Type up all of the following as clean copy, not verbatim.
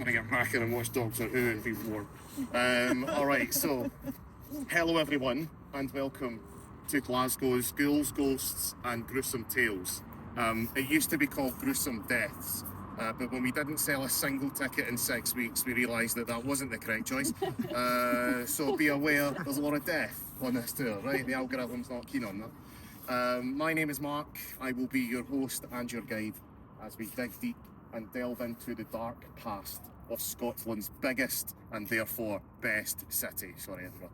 going to get back in and watch Doctor Who and be warm. Alright, so, hello everyone, and welcome to Glasgow's Ghouls, Ghosts and Gruesome Tales. It used to be called Gruesome Deaths, but when we didn't sell a single ticket in 6 weeks, we realised that that wasn't the correct choice. So be aware, there's a lot of death on this tour, right? The algorithm's not keen on that. My name is Mark. I will be your host and your guide as we dig deep and delve into the dark past of Scotland's biggest and therefore best city. Sorry, Edinburgh.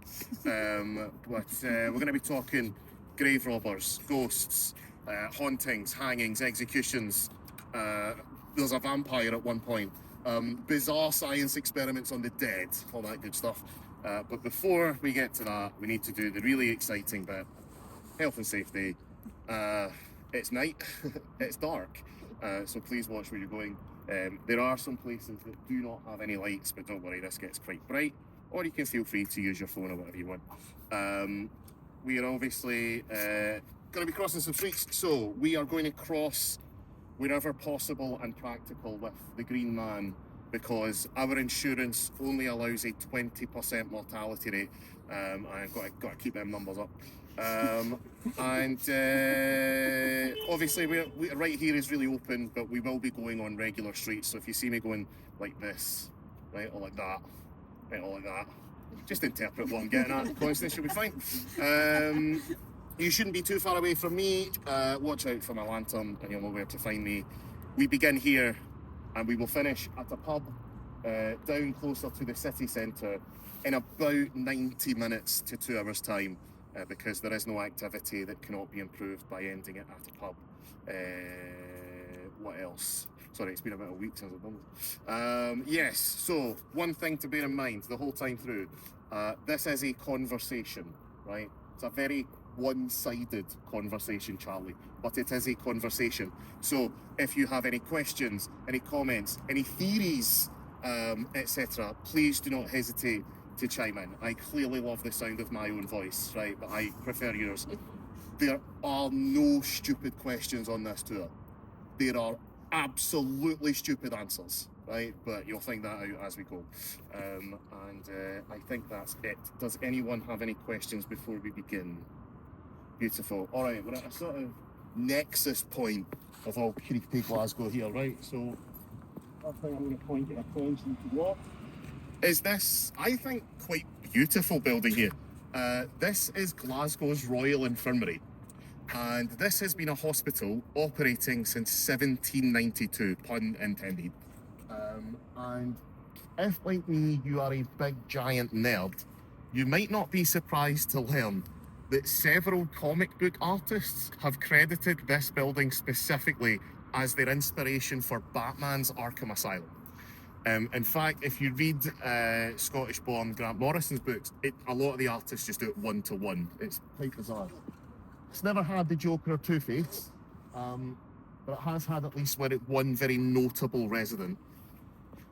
We're going to be talking grave robbers, ghosts, hauntings, hangings, executions. There's a vampire at one point. Bizarre science experiments on the dead, all that good stuff. But before we get to that, we need to do the really exciting bit. Health and safety. It's night, it's dark, so please watch where you're going. There are some places that do not have any lights, but don't worry, this gets quite bright, or you can feel free to use your phone or whatever you want. We are obviously going to be crossing some streets, so we are going to cross wherever possible and practical with the Green Man, because our insurance only allows a 20% mortality rate, and I've got to keep them numbers up. Obviously we right here is really open, but we will be going on regular streets, so if you see me going like this, right, or like that, right, or like that, just interpret what I'm getting at. Constance, should be fine. You shouldn't be too far away from me. Watch out for my lantern and you'll know where to find me. We begin here and we will finish at a pub down closer to the city centre in about 90 minutes to 2 hours time, because there is no activity that cannot be improved by ending it at a pub. What else? Sorry, it's been about a week since I've done this. Yes, so one thing to bear in mind the whole time through, this is a conversation, right? It's a very one-sided conversation, Charlie, but it is a conversation. So if you have any questions, any comments, any theories, etc., please do not hesitate to chime in. I clearly love the sound of my own voice, right, but I prefer yours. There are no stupid questions on this tour. There are absolutely stupid answers, right, but you'll find that out as we go. I think that's it. Does anyone have any questions before we begin? Beautiful. All right, we're at a sort of nexus point of all creepy Glasgow here, right? So, first thing I'm going to point your attention to what is this, I think, quite beautiful building here. This is Glasgow's Royal Infirmary, and this has been a hospital operating since 1792, pun intended. And if, like me, you are a big giant nerd, you might not be surprised to learn that several comic book artists have credited this building specifically as their inspiration for Batman's Arkham Asylum. In fact, if you read Scottish-born Grant Morrison's books, a lot of the artists just do it one-to-one. It's quite bizarre. It's never had the Joker or Two-Face, but it has had at least one very notable resident.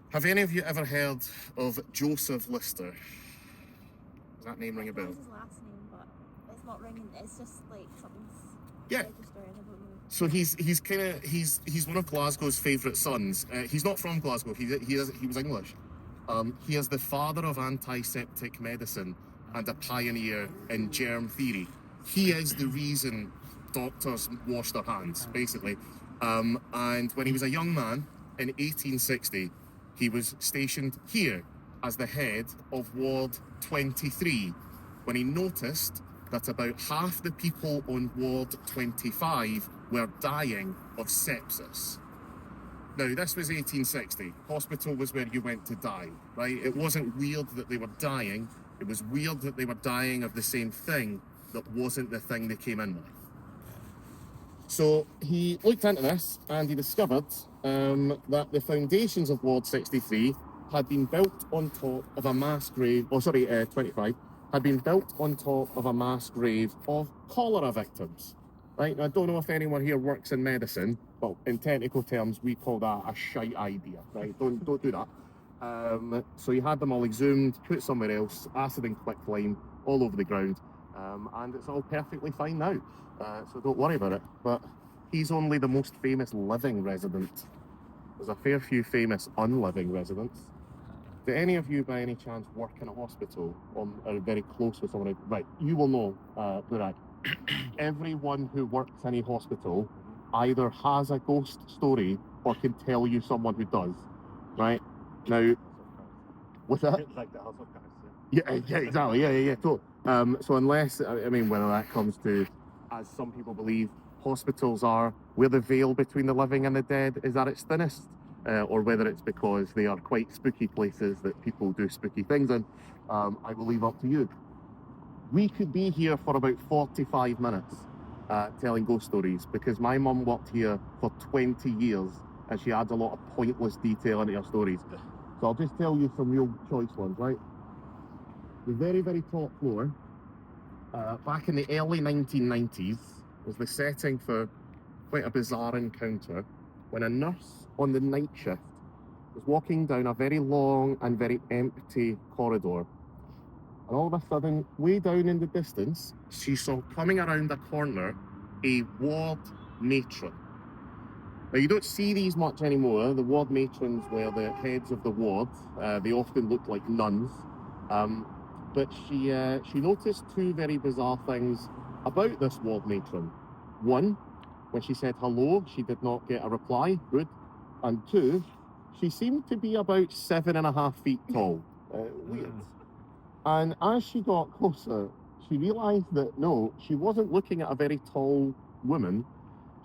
Have any of you ever heard of Joseph Lister? Does that name ring a bell? His last name, but it's not ringing. It's just like something's registering. I don't know. So he's one of Glasgow's favourite sons. He's not from Glasgow. He was English. He is the father of antiseptic medicine and a pioneer in germ theory. He is the reason doctors wash their hands, basically. And when he was a young man in 1860, he was stationed here as the head of Ward 23 when he noticed that about half the people on Ward 25 were dying of sepsis. Now, this was 1860. Hospital was where you went to die, right? It wasn't weird that they were dying. It was weird that they were dying of the same thing that wasn't the thing they came in with. So he looked into this and he discovered that the foundations of Ward 63 had been built on top of a mass grave, 25, had been built on top of a mass grave of cholera victims. Right, now, I don't know if anyone here works in medicine, but in technical terms, we call that a shite idea, right? Don't do that. So you had them all exhumed, put somewhere else, acid and quicklime all over the ground, and it's all perfectly fine now. So don't worry about it. But he's only the most famous living resident. there's a fair few famous unliving residents. Do any of you, by any chance, work in a hospital or are very close with someone? Right, you will know, Burak. Everyone who works in a hospital either has a ghost story or can tell you someone who does. Right? Now, what's that? Like the House of Cards. Yeah, exactly. Yeah. So unless, I mean, whether that comes to, as some people believe, hospitals are where the veil between the living and the dead is at its thinnest, or whether it's because they are quite spooky places that people do spooky things in, I will leave up to you. We could be here for about 45 minutes telling ghost stories because my mum worked here for 20 years and she adds a lot of pointless detail into her stories. So I'll just tell you some real choice ones, right? The very, very top floor, back in the early 1990s, was the setting for quite a bizarre encounter when a nurse on the night shift was walking down a very long and very empty corridor. And all of a sudden, way down in the distance, she saw coming around a corner a ward matron. Now, you don't see these much anymore. The ward matrons were the heads of the ward. They often looked like nuns. But she noticed two very bizarre things about this ward matron. One, when she said hello, she did not get a reply. Good. And two, she seemed to be about 7.5 feet tall. Weird. And as she got closer, she realised that no, she wasn't looking at a very tall woman.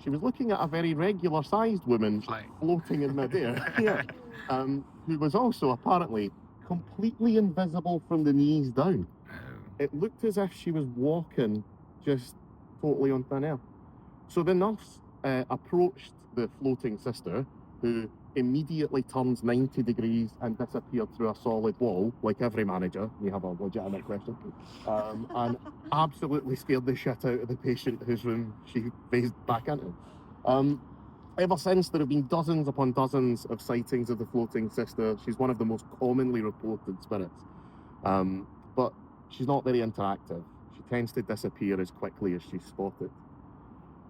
She was looking at a very regular-sized woman floating in midair. Yeah. Who was also apparently completely invisible from the knees down. It looked as if she was walking just totally on thin air. So the nurse approached the floating sister, who immediately turns 90 degrees and disappeared through a solid wall, like every manager. You have a legitimate question. And absolutely scared the shit out of the patient whose room she phased back into. Ever since, there have been dozens upon dozens of sightings of the floating sister. She's one of the most commonly reported spirits. But she's not very interactive. She tends to disappear as quickly as she's spotted.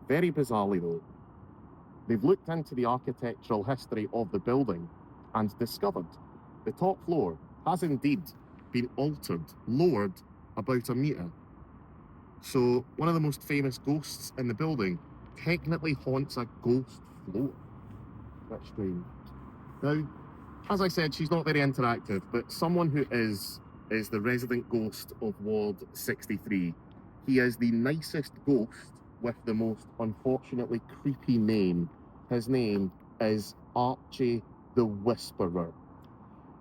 Very bizarrely though, they've looked into the architectural history of the building and discovered the top floor has indeed been altered, lowered about a metre. So one of the most famous ghosts in the building technically haunts a ghost floor. That's strange. Now, as I said, she's not very interactive, but someone who is the resident ghost of Ward 63. He is the nicest ghost with the most unfortunately creepy name. His name is Archie the Whisperer.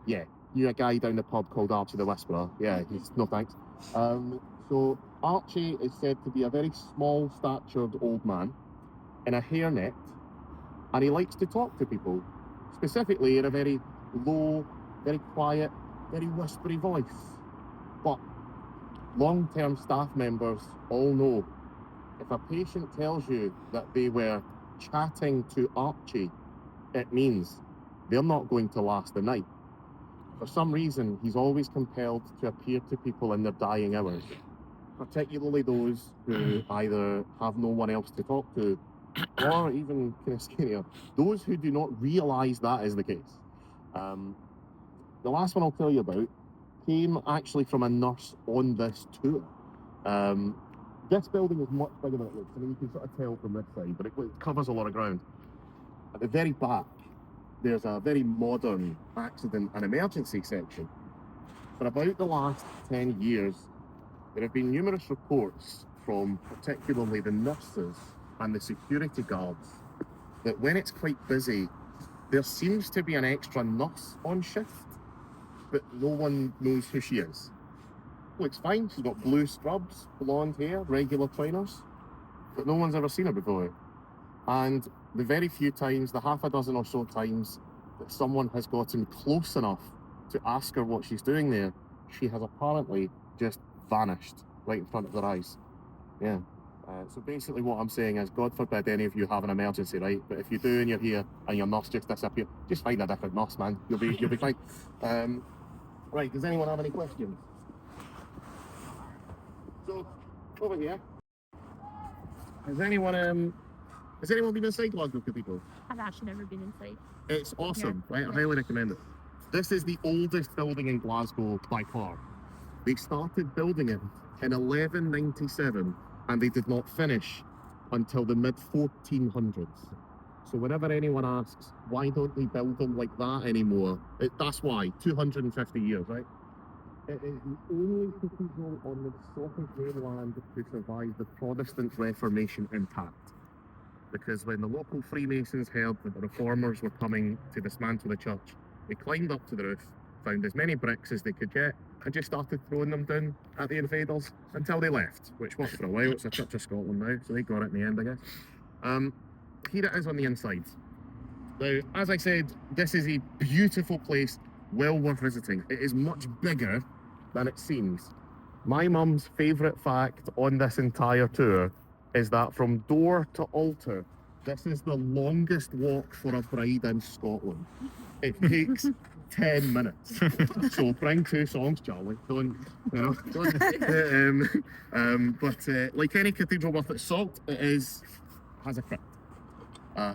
Yeah, you a guy down the pub called Archie the Whisperer. Yeah, he's no thanks. So Archie is said to be a very small-statured old man in a hairnet, and he likes to talk to people, specifically in a very low, very quiet, very whispery voice. But long-term staff members all know if a patient tells you that they were chatting to Archie, it means they're not going to last the night. For some reason, he's always compelled to appear to people in their dying hours, particularly those who either have no one else to talk to, or even kind of scarier, those who do not realise that is the case. The last one I'll tell you about came actually from a nurse on this tour. This building is much bigger than it looks. I mean, you can sort of tell from this side, but it covers a lot of ground. At the very back, there's a very modern accident and emergency section. For about the last 10 years, there have been numerous reports from particularly the nurses and the security guards that when it's quite busy, there seems to be an extra nurse on shift, but no one knows who she is. Looks fine, she's got blue scrubs, blonde hair, regular trainers, but no one's ever seen her before. And the very few times, the half a dozen or so times that someone has gotten close enough to ask her what she's doing there, she has apparently just vanished right in front of their eyes. Yeah. So basically what I'm saying is, God forbid any of you have an emergency, right? But if you do and you're here and your nurse just disappears, just find a different nurse, man. You'll be fine. Right, does anyone have any questions? So, over here. Has anyone been inside Glasgow Cathedral? I've actually never been inside. It's awesome, right? I Yeah. highly recommend it. This is the oldest building in Glasgow by far. They started building it in 1197 and they did not finish until the mid 1400s. So whenever anyone asks, why don't they build them like that anymore? That's why, 250 years, right? It is the only cathedral on the Scottish mainland to survive the Protestant Reformation intact. Because when the local Freemasons heard that the Reformers were coming to dismantle the church, they climbed up to the roof, found as many bricks as they could get, and just started throwing them down at the invaders until they left, which was for a while. It's a Church of Scotland now, so they got it in the end, I guess. Here it is on the inside. Now, as I said, this is a beautiful place, well worth visiting. It is much bigger than it seems. My mum's favourite fact on this entire tour is that from door to altar, this is the longest walk for a bride in Scotland. It takes 10 minutes. So bring 2 songs, Charlie. Don't, you know. But like any cathedral worth its salt, it has a crypt.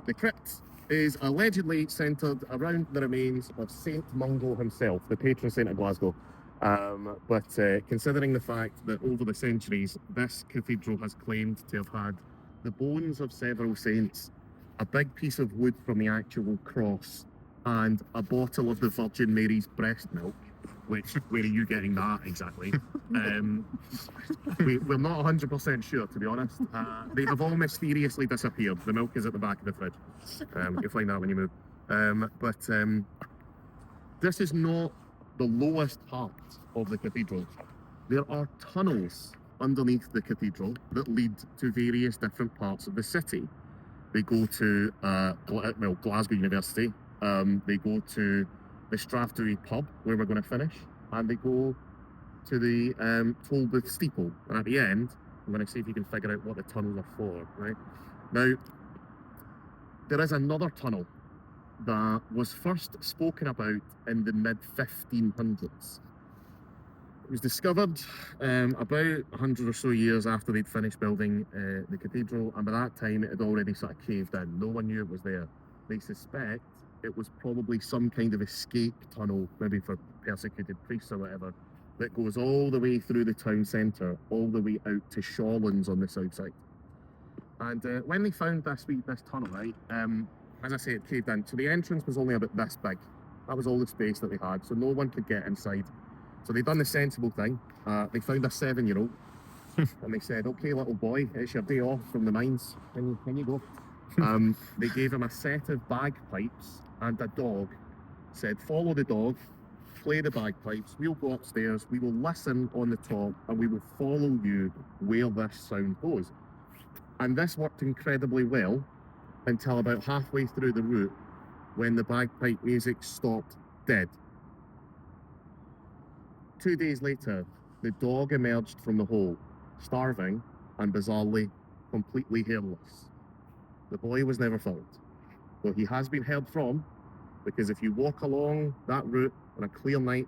The crypt is allegedly centred around the remains of Saint Mungo himself, the patron saint of Glasgow. But considering the fact that over the centuries, this cathedral has claimed to have had the bones of several saints, a big piece of wood from the actual cross, and a bottle of the Virgin Mary's breast milk, which, where are you getting that exactly? We're not 100% sure, to be honest. They have all mysteriously disappeared. The milk is at the back of the fridge. You'll find that when you move. But this is not the lowest part of the cathedral. There are tunnels underneath the cathedral that lead to various different parts of the city. They go to Glasgow University. They go to the Strathclyde pub where we're going to finish, and they go to the Tollbooth steeple. And at the end, I'm going to see if you can figure out what the tunnels are for. Right now, there is another tunnel that was first spoken about in the mid 1500s. It was discovered about 100 or so years after they'd finished building the cathedral, and by that time it had already sort of caved in. No one knew it was there. They suspect it was probably some kind of escape tunnel, maybe for persecuted priests or whatever, that goes all the way through the town centre, all the way out to Shawlands on the south side. And when they found this tunnel, right, as I say, it caved in. So the entrance was only about this big. That was all the space that they had, so no one could get inside. So they done the sensible thing. They found a 7-year-old, and they said, "Okay, little boy, it's your day off from the mines. Can you go?" They gave him a set of bagpipes and a dog. Said, "Follow the dog, play the bagpipes. We'll go upstairs. We will listen on the top, and we will follow you where this sound goes." And this worked incredibly well until about halfway through the route, when the bagpipe music stopped dead. 2 days later, the dog emerged from the hole, starving and bizarrely completely hairless. The boy was never found, though he has been heard from, because if you walk along that route on a clear night,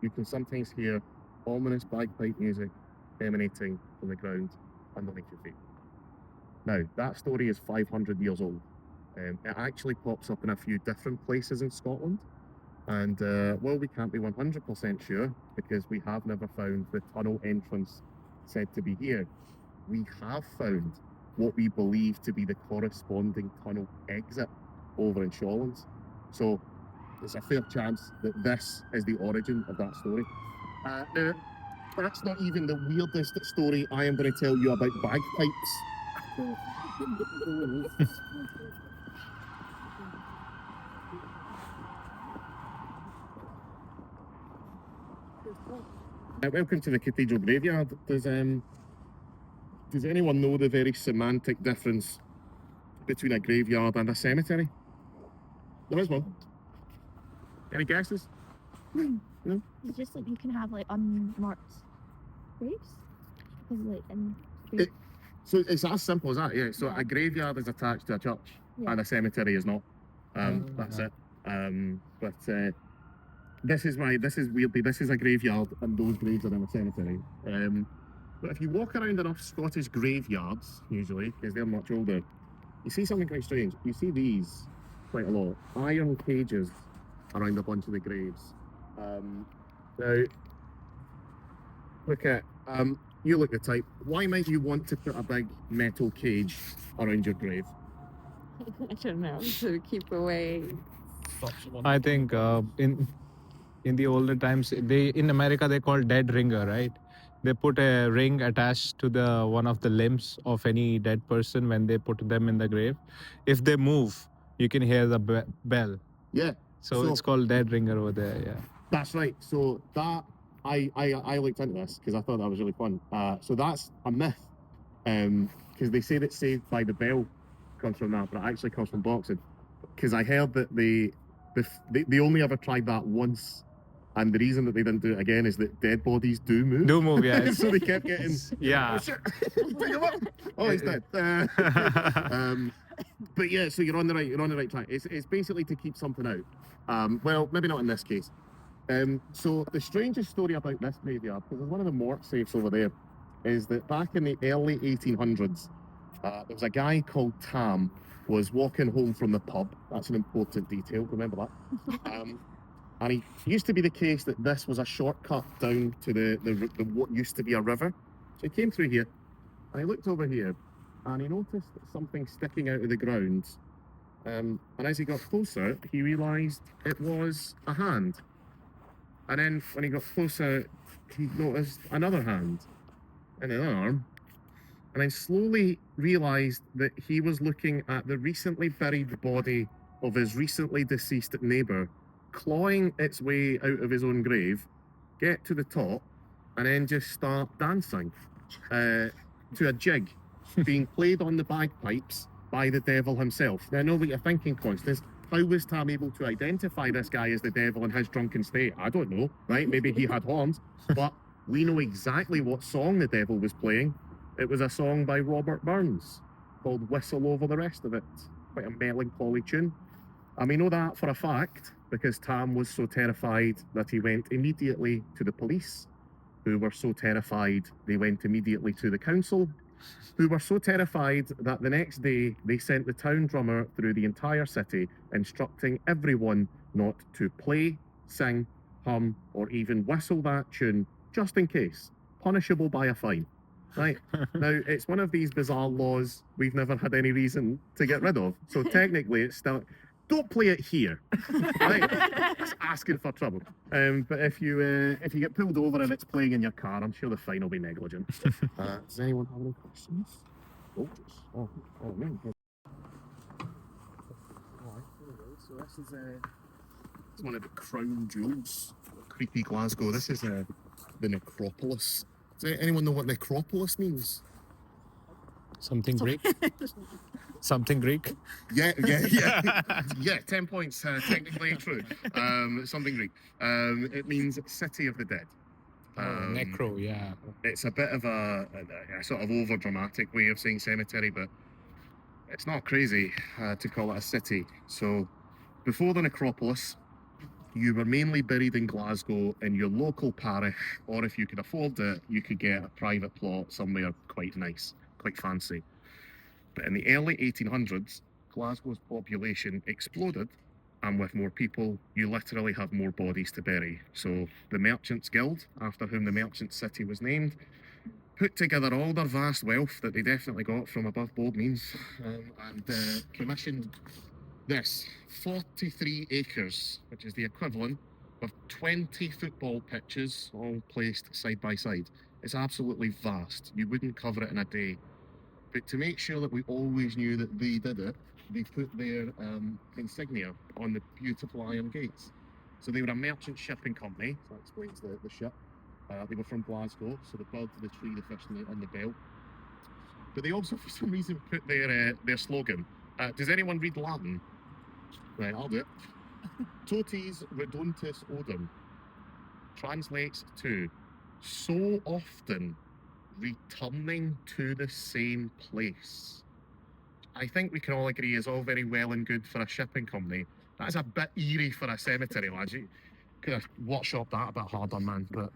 you can sometimes hear ominous bagpipe music emanating from the ground underneath your feet. Now, that story is 500 years old. It actually pops up in a few different places in Scotland. And, well, we can't be 100% sure because we have never found the tunnel entrance said to be here. We have found what we believe to be the corresponding tunnel exit over in Shawlands. So there's a fair chance that this is the origin of that story. Now, that's not even the weirdest story I am going to tell you about bagpipes. Welcome to the Cathedral Graveyard. Does anyone know the very semantic difference between a graveyard and a cemetery? There is one. Any guesses? No? It's just like you can have like unmarked graves. Because like So it's as simple as that, yeah. So a graveyard is attached to a church, and a cemetery is not. That's it. But this is weirdly, this is a graveyard, and those graves are in a cemetery. But if you walk around enough Scottish graveyards, usually, because they're much older, you see something quite strange. You see these quite a lot. Iron cages around a bunch of the graves. Now, look at, you look the type. Why might you want to put a big metal cage around your grave? I don't know, to keep away. I think in the older times, in America they call dead ringer, right? They put a ring attached to the one of the limbs of any dead person when they put them in the grave. If they move, you can hear the bell. Yeah. So it's called dead ringer over there. Yeah. That's right. So that I looked into this because I thought that was really fun. So that's a myth, because they say that Saved by the Bell comes from that, but it actually comes from boxing. Because I heard that they only ever tried that once, and the reason that they didn't do it again is that dead bodies do move. Do move, yeah. So they kept getting. Yeah. Oh, shit. Pick him up. Oh, he's dead. But yeah, so you're on the right track. It's basically to keep something out. Well, maybe not in this case. So the strangest story about this graveyard, because there's one of the mort safes over there, is that back in the early 1800s, there was a guy called Tam was walking home from the pub. That's an important detail, remember that. And it used to be the case that this was a shortcut down to the what used to be a river. So he came through here, and he looked over here, and he noticed something sticking out of the ground. And as he got closer, he realised it was a hand. And then when he got closer, he noticed another hand and an arm. And then slowly realised that he was looking at the recently buried body of his recently deceased neighbour, clawing its way out of his own grave, get to the top, and then just start dancing to a jig being played on the bagpipes by the devil himself. Now I know what you're thinking, Constance. How was Tam able to identify this guy as the devil in his drunken state? I don't know, right? Maybe he had horns, but we know exactly what song the devil was playing. It was a song by Robert Burns called Whistle Over the Rest of It. Quite a melancholy tune. And we know that for a fact because Tam was so terrified that he went immediately to the police, who were so terrified they went immediately to the council, who were so terrified that the next day they sent the town drummer through the entire city, instructing everyone not to play, sing, hum, or even whistle that tune, just in case, punishable by a fine. Right? Now, it's one of these bizarre laws we've never had any reason to get rid of. So technically, it's still... Don't play it here. Right? That's asking for trouble. But if you get pulled over and it's playing in your car, I'm sure the fine will be negligent. Does anyone have any questions? Oh, man. So this is it's one of the crown jewels of creepy Glasgow. This is the Necropolis. Does anyone know what Necropolis means? Something Greek. Something Greek. Yeah. 10 points. Technically true. Something Greek. It means city of the dead. Necro, yeah. It's a bit of a sort of over dramatic way of saying cemetery, but it's not crazy to call it a city. So before the Necropolis, you were mainly buried in Glasgow in your local parish, or if you could afford it, you could get a private plot somewhere quite nice, quite fancy. But in the early 1800s, Glasgow's population exploded, and with more people, you literally have more bodies to bury. So the Merchants Guild, after whom the Merchant City was named, put together all their vast wealth that they definitely got from above board means, and commissioned this 43 acres, which is the equivalent of 20 football pitches all placed side by side. It's absolutely vast. You wouldn't cover it in a day. But to make sure that we always knew that they did it, they put their insignia on the beautiful iron gates. So they were a merchant shipping company, so that explains the ship. They were from Glasgow, so the bird, the tree, the fish, and the bell. But they also, for some reason, put their slogan. Does anyone read Latin? Right, I'll do it. Totis reduntus odum translates to so often returning to the same place. I think we can all agree is all very well and good for a shipping company. That's a bit eerie for a cemetery, lads. You could have workshopped that a bit harder, man, but...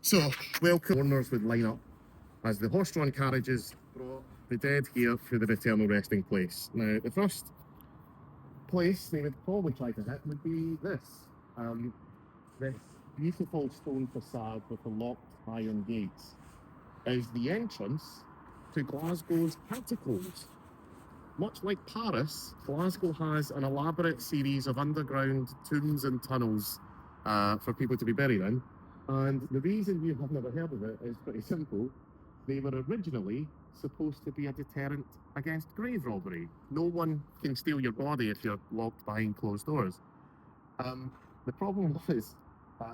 So, welcome. Mourners would line up as the horse-drawn carriages brought the dead here to the eternal resting place. Now, the first place they would probably try to hit would be this. This beautiful stone facade with the locked iron gates is the entrance to Glasgow's catacombs. Much like Paris, Glasgow has an elaborate series of underground tombs and tunnels for people to be buried in. And the reason you have never heard of it is pretty simple. They were originally supposed to be a deterrent against grave robbery. No one can steal your body if you're locked behind closed doors. The problem was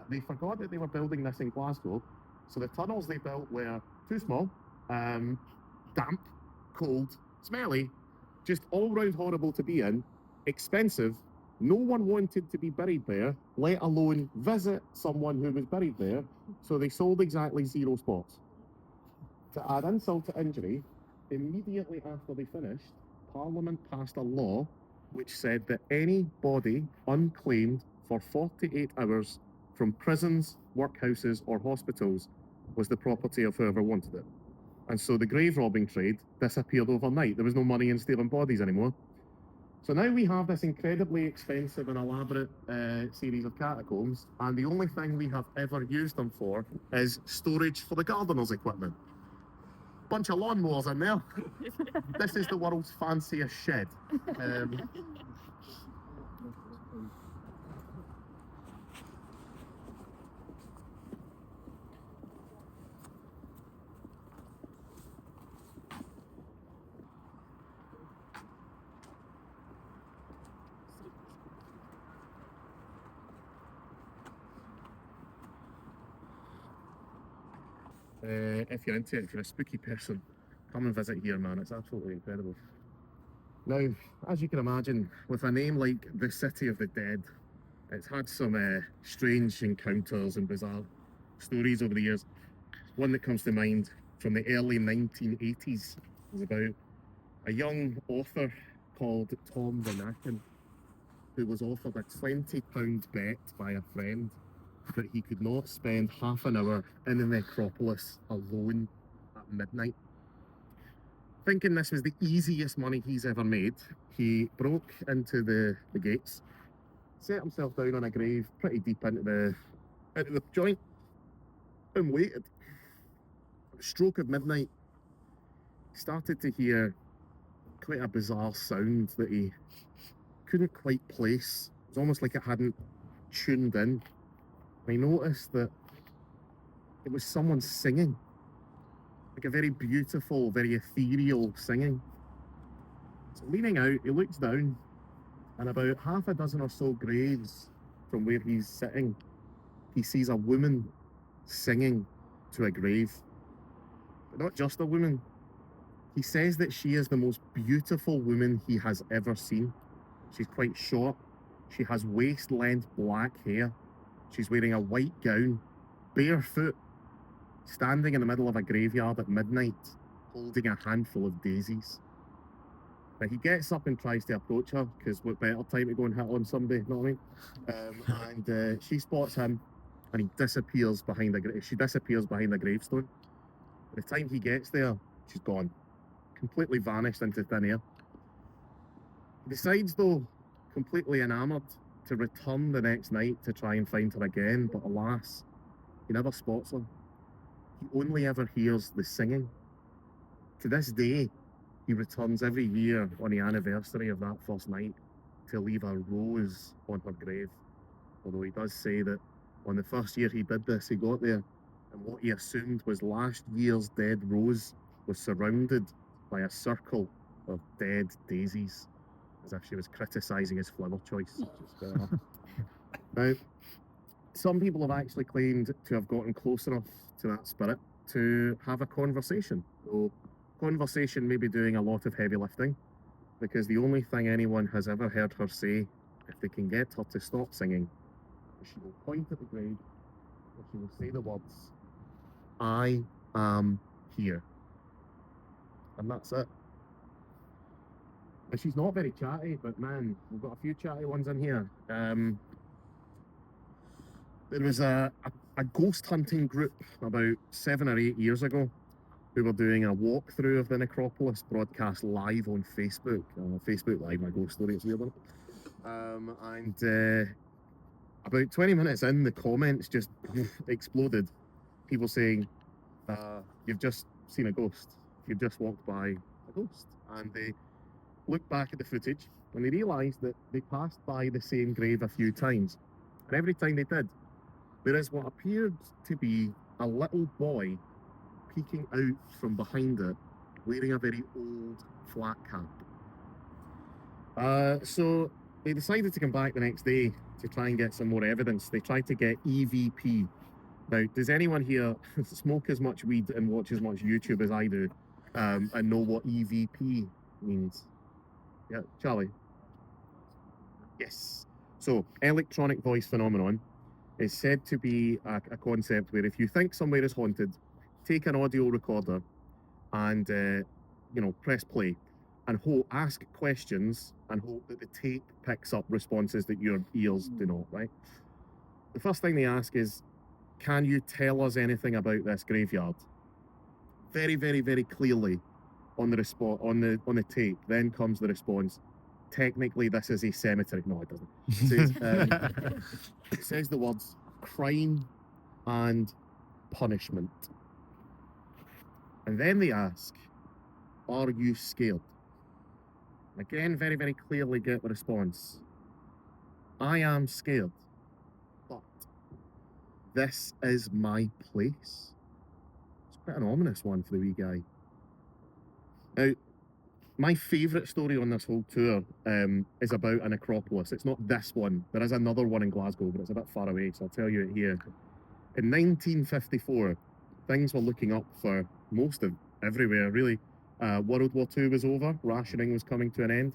they forgot that they were building this in Glasgow, so the tunnels they built were too small, damp, cold, smelly, just all round horrible to be in, expensive. No one wanted to be buried there, let alone visit someone who was buried there, so they sold exactly 0 spots. To add insult to injury, immediately after they finished, Parliament passed a law which said that any body unclaimed for 48 hours from prisons, workhouses or hospitals was the property of whoever wanted it. And so the grave robbing trade disappeared overnight. There was no money in stealing bodies anymore. So now we have this incredibly expensive and elaborate series of catacombs, and the only thing we have ever used them for is storage for the gardener's equipment. Bunch of lawnmowers in there. This is the world's fanciest shed. If you're into it, if you're a spooky person, come and visit here, man. It's absolutely incredible. Now, as you can imagine, with a name like the City of the Dead, it's had some strange encounters and bizarre stories over the years. One that comes to mind from the early 1980s is about a young author called Tom Renakin, who was offered a £20 bet by a friend that he could not spend half an hour in the Necropolis alone at midnight. Thinking this was the easiest money he's ever made, he broke into the gates, set himself down on a grave pretty deep into the joint, and waited. At the stroke of midnight, he started to hear quite a bizarre sound that he couldn't quite place. It was almost like it hadn't tuned in. I noticed that it was someone singing, like a very beautiful, very ethereal singing. So leaning out, he looks down, and about half a dozen or so graves from where he's sitting, he sees a woman singing to a grave. But not just a woman. He says that she is the most beautiful woman he has ever seen. She's quite short. She has waist-length black hair. She's wearing a white gown, barefoot, standing in the middle of a graveyard at midnight, holding a handful of daisies. Now he gets up and tries to approach her, because what better time to go and hit on somebody, you know what I mean? And she spots him, and he disappears behind she disappears behind the gravestone. By the time he gets there, she's gone, completely vanished into thin air. He decides, though, completely enamoured, to return the next night to try and find her again, but alas, he never spots her. He only ever hears the singing. To this day, he returns every year on the anniversary of that first night to leave a rose on her grave. Although he does say that on the first year he did this, he got there, and what he assumed was last year's dead rose was surrounded by a circle of dead daisies, as if she was criticising his flower choice. Now, some people have actually claimed to have gotten close enough to that spirit to have a conversation. So conversation may be doing a lot of heavy lifting, because the only thing anyone has ever heard her say, if they can get her to stop singing, is she will point at the grave, and she will say the words, "I am here." And that's it. And she's not very chatty, but man, we've got a few chatty ones in here. There was a ghost hunting group about 7 or 8 years ago who were doing a walkthrough of the Necropolis broadcast live on Facebook. Facebook Live, my ghost story, it's weird, isn't it? And about 20 minutes in, the comments just exploded. People saying, "You've just seen a ghost. You've just walked by a ghost." And they looked back at the footage and they realised that they passed by the same grave a few times. And every time they did, there is what appeared to be a little boy peeking out from behind it, wearing a very old flat cap. So they decided to come back the next day to try and get some more evidence. They tried to get EVP. Now, does anyone here smoke as much weed and watch as much YouTube as I do, and know what EVP means? Yeah, Charlie? Yes. So, electronic voice phenomenon is said to be a concept where if you think somewhere is haunted, take an audio recorder and press play and ask questions and hope that the tape picks up responses that your ears do not, right? The first thing they ask is, can you tell us anything about this graveyard? Very, very, very clearly on the tape, then comes the response, technically this is a cemetery. No, it doesn't. It says the words crime and punishment. And then they ask, are you scared? Again, very, very clearly get the response, I am scared, but this is my place. It's quite an ominous one for the wee guy. Now, my favourite story on this whole tour is about a necropolis. It's not this one. There is another one in Glasgow, but it's a bit far away, so I'll tell you it here. In 1954, things were looking up for most of everywhere, really. World War II was over, rationing was coming to an end.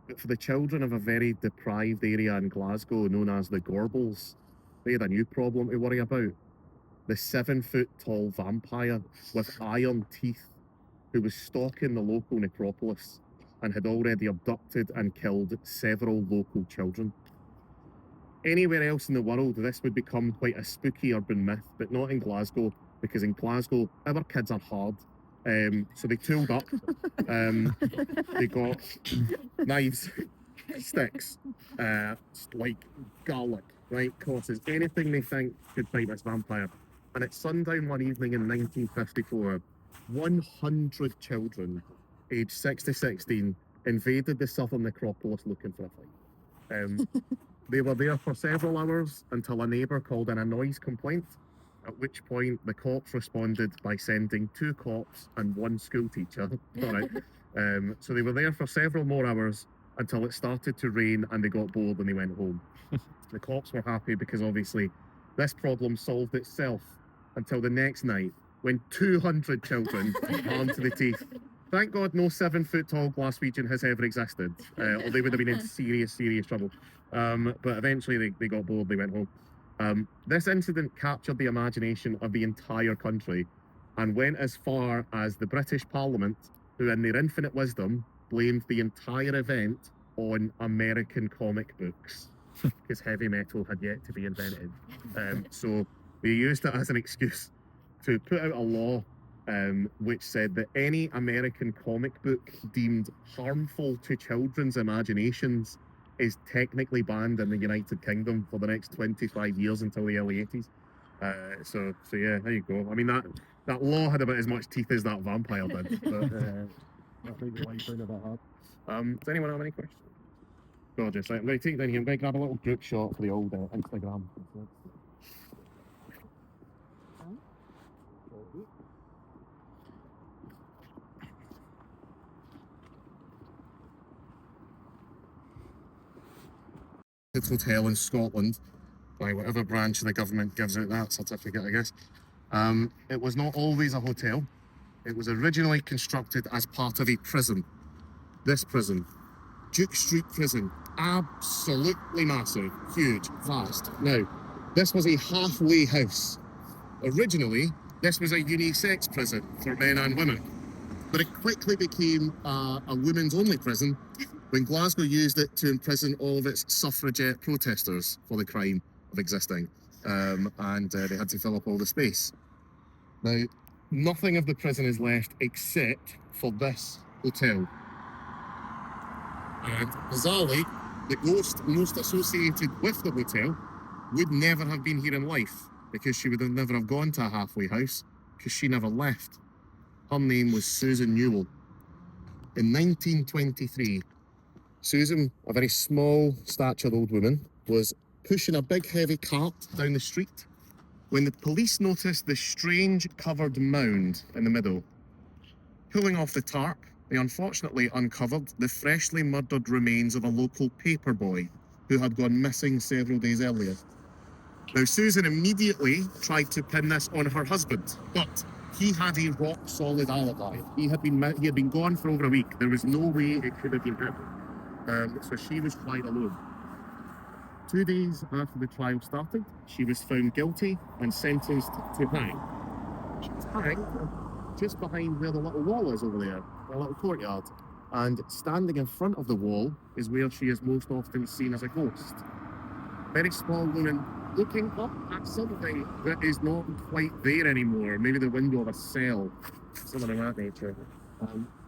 But for the children of a very deprived area in Glasgow, known as the Ghouls, they had a new problem to worry about. The 7-foot-tall vampire with iron teeth who was stalking the local necropolis and had already abducted and killed several local children. Anywhere else in the world, this would become quite a spooky urban myth, but not in Glasgow, because in Glasgow, our kids are hard. So they tooled up. They got knives, sticks, like garlic, right? Crosses, anything they think could fight this vampire. And at sundown one evening in 1954, 100 children aged 6 to 16 invaded the southern necropolis looking for a fight. They were there for several hours until a neighbour called in a noise complaint, at which point the cops responded by sending 2 cops and 1 school teacher. All right. So they were there for several more hours until it started to rain and they got bored and they went home. The cops were happy because obviously this problem solved itself until the next night when 200 children armed to the teeth. Thank God no 7-foot-tall Glaswegian has ever existed, or they would have been in serious, serious trouble. But eventually they got bored, they went home. This incident captured the imagination of the entire country and went as far as the British Parliament, who in their infinite wisdom blamed the entire event on American comic books, because heavy metal had yet to be invented. So they used it as an excuse to put out a law which said that any American comic book deemed harmful to children's imaginations is technically banned in the United Kingdom for the next 25 years until the early 80s. So yeah, there you go. I mean, that law had about as much teeth as that vampire did. But that made the life a bit hard. Does anyone have any questions? Gorgeous. Right, I'm going to take it down here. I'm going to grab a little group shot for the old Instagram. Hotel in Scotland, by whatever branch of the government gives out that certificate, I guess. It was not always a hotel. It was originally constructed as part of a prison. This prison, Duke Street Prison, absolutely massive, huge, vast. Now, this was a halfway house. Originally, this was a unisex prison for men and women, but it quickly became a women's only prison when Glasgow used it to imprison all of its suffragette protesters for the crime of existing, and they had to fill up all the space. Now, nothing of the prison is left except for this hotel. And bizarrely, the ghost most associated with the hotel would never have been here in life, because she would have never have gone to a halfway house, because she never left. Her name was Susan Newell. In 1923, Susan, a very small statured old woman, was pushing a big heavy cart down the street when the police noticed the strange covered mound in the middle. Pulling off the tarp, they unfortunately uncovered the freshly murdered remains of a local paper boy who had gone missing several days earlier. Now, Susan immediately tried to pin this on her husband, but he had a rock-solid alibi. He had been gone for over a week. There was no way it could have been him. So she was tried alone. 2 days after the trial started, she was found guilty and sentenced to hang. She was hanged just behind where the little wall is over there, the little courtyard. And standing in front of the wall is where she is most often seen as a ghost. Very small woman looking up at something that is not quite there anymore, maybe the window of a cell, something of that nature.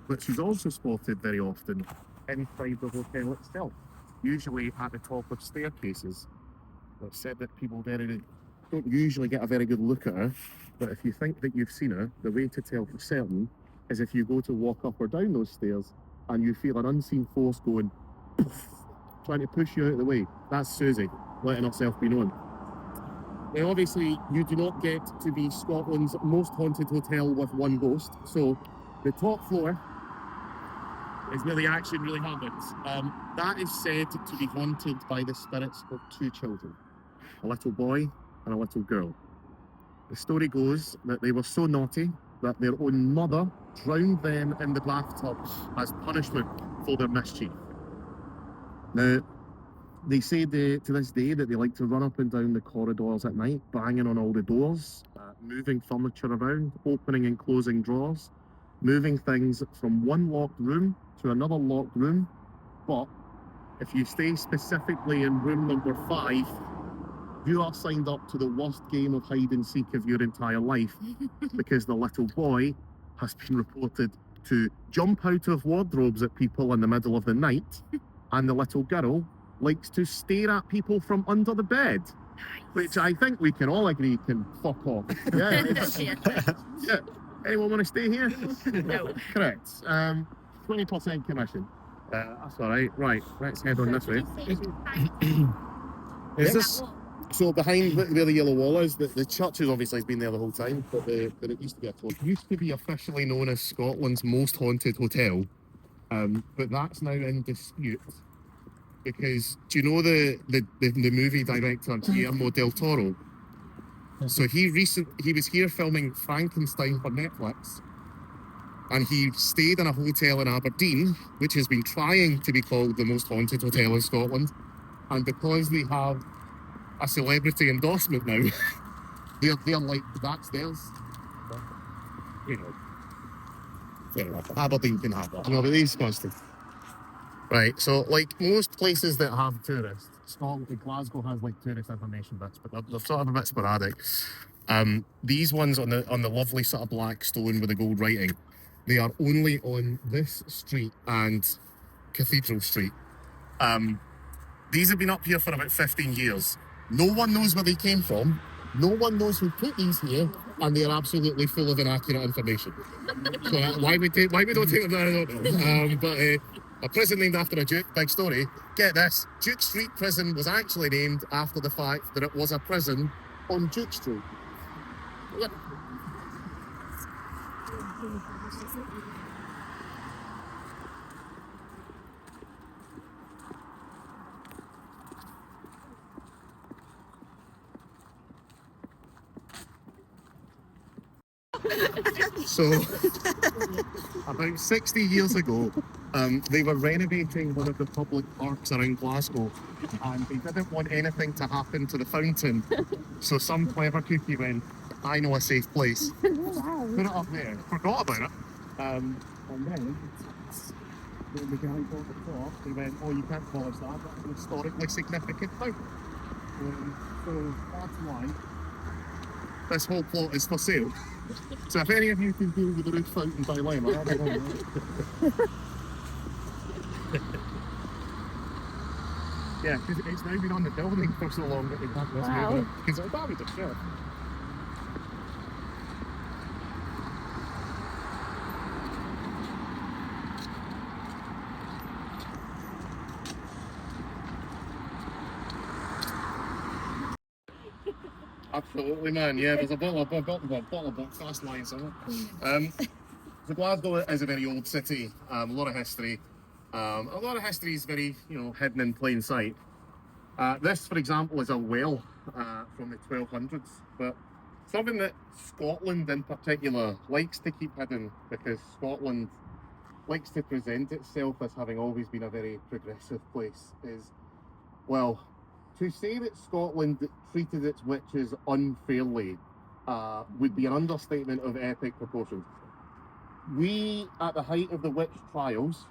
But she's also spotted very often inside the hotel itself, usually at the top of staircases. It's said that people don't usually get a very good look at her, but if you think that you've seen her, the way to tell for certain is if you go to walk up or down those stairs and you feel an unseen force going poof, trying to push you out of the way. That's Susie, letting herself be known. Now, obviously, you do not get to be Scotland's most haunted hotel with one ghost, so the top floor is where the action really happens. That is said to be haunted by the spirits of two children, a little boy and a little girl. The story goes that they were so naughty that their own mother drowned them in the bathtub as punishment for their mischief. Now, they say to this day that they like to run up and down the corridors at night, banging on all the doors, moving furniture around, opening and closing drawers, moving things from one locked room to another locked room. But if you stay specifically in room number 5, you are signed up to the worst game of hide and seek of your entire life, because the little boy has been reported to jump out of wardrobes at people in the middle of the night, and the little girl likes to stare at people from under the bed, which I think we can all agree can fuck off. Yeah. Yeah. Anyone want to stay here? No. Correct. 20% commission. That's all right. Right, let's head on this way. Is this? So behind where the yellow wall is, the church has obviously been there the whole time, but it used to be used to be officially known as Scotland's most haunted hotel, but that's now in dispute because do you know the movie director Guillermo del Toro? So he was here filming Frankenstein for Netflix, and he stayed in a hotel in Aberdeen, which has been trying to be called the most haunted hotel in Scotland, and because they have a celebrity endorsement now, they're like, that's theirs. You know, fair enough. Aberdeen can have that. No, but these constant. Right, so like most places that have tourists, Scotland, Glasgow has like tourist information bits, but they're sort of a bit sporadic. These ones on the lovely sort of black stone with the gold writing, they are only on this street and Cathedral Street. These have been up here for about 15 years. No one knows where they came from. No one knows who put these here, and they are absolutely full of inaccurate information. So why we don't take them there, I don't know. But a prison named after a duke, big story. Get this, Duke Street Prison was actually named after the fact that it was a prison on Duke Street. Yep. So, about 60 years ago, they were renovating one of the public parks around Glasgow, and they didn't want anything to happen to the fountain. So some clever cookie went, I know a safe place. Wow. Put it up there. Forgot about it. And then when the guy bought the top, they went, oh, you can't polish that. That's an historically significant thing. So that's why this whole plot is for sale. So if any of you can deal with the roof fountain dilemma, I don't know. Yeah, because it's now been on the building for so long that they can't just move it. Because it'll damage it, sure. Absolutely, man. Yeah, there's a bottle of fast line somewhere. So Glasgow is a very old city, a lot of history. A lot of history is very, hidden in plain sight. This, for example, is a well from the 1200s, but something that Scotland in particular likes to keep hidden, because Scotland likes to present itself as having always been a very progressive place, is, well, to say that Scotland treated its witches unfairly would be an understatement of epic proportions. We, at the height of the witch trials,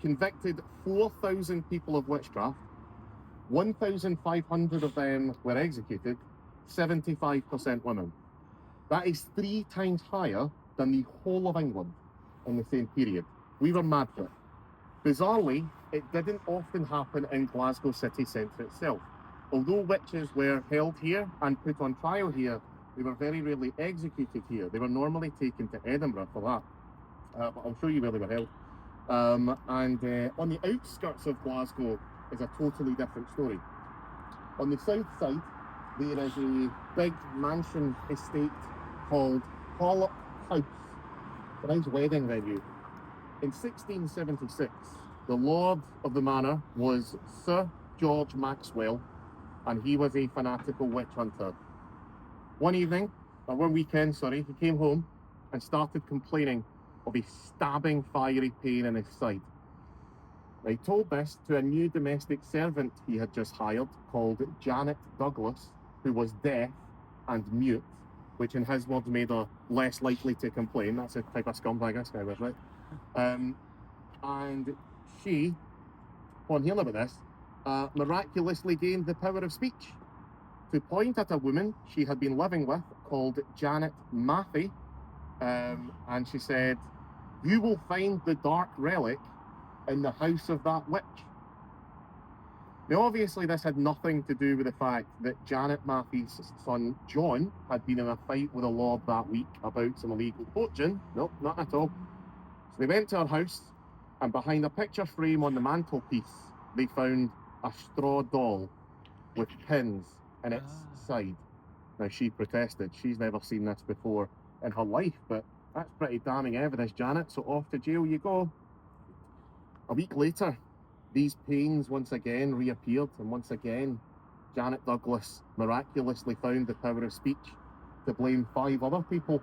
convicted 4,000 people of witchcraft. 1,500 of them were executed, 75% women. That is 3 times higher than the whole of England in the same period. We were mad for it. Bizarrely, it didn't often happen in Glasgow city centre itself. Although witches were held here and put on trial here, they were very rarely executed here. They were normally taken to Edinburgh for that. But I'll show you where they were held. And on the outskirts of Glasgow is a totally different story. On the south side, there is a big mansion estate called Pollock House. It's a nice wedding venue. In 1676, the Lord of the Manor was Sir George Maxwell, and he was a fanatical witch hunter. One weekend, he came home and started complaining of a stabbing, fiery pain in his side. He told this to a new domestic servant he had just hired called Janet Douglas, who was deaf and mute, which in his words made her less likely to complain. That's the type of scumbag this guy was, right? And she, upon hearing about this, miraculously gained the power of speech to point at a woman she had been living with called Janet Mathy, and she said, "You will find the dark relic in the house of that witch." Now, obviously, this had nothing to do with the fact that Janet Mathy's son, John, had been in a fight with a lord that week about some illegal poaching. Nope, not at all. So they went to her house, and behind a picture frame on the mantelpiece, they found a straw doll with pins in its side. Now, she protested. She's never seen this before in her life, but that's pretty damning evidence, Janet, so off to jail you go. A week later, these pains once again reappeared, and once again, Janet Douglas miraculously found the power of speech to blame 5 other people,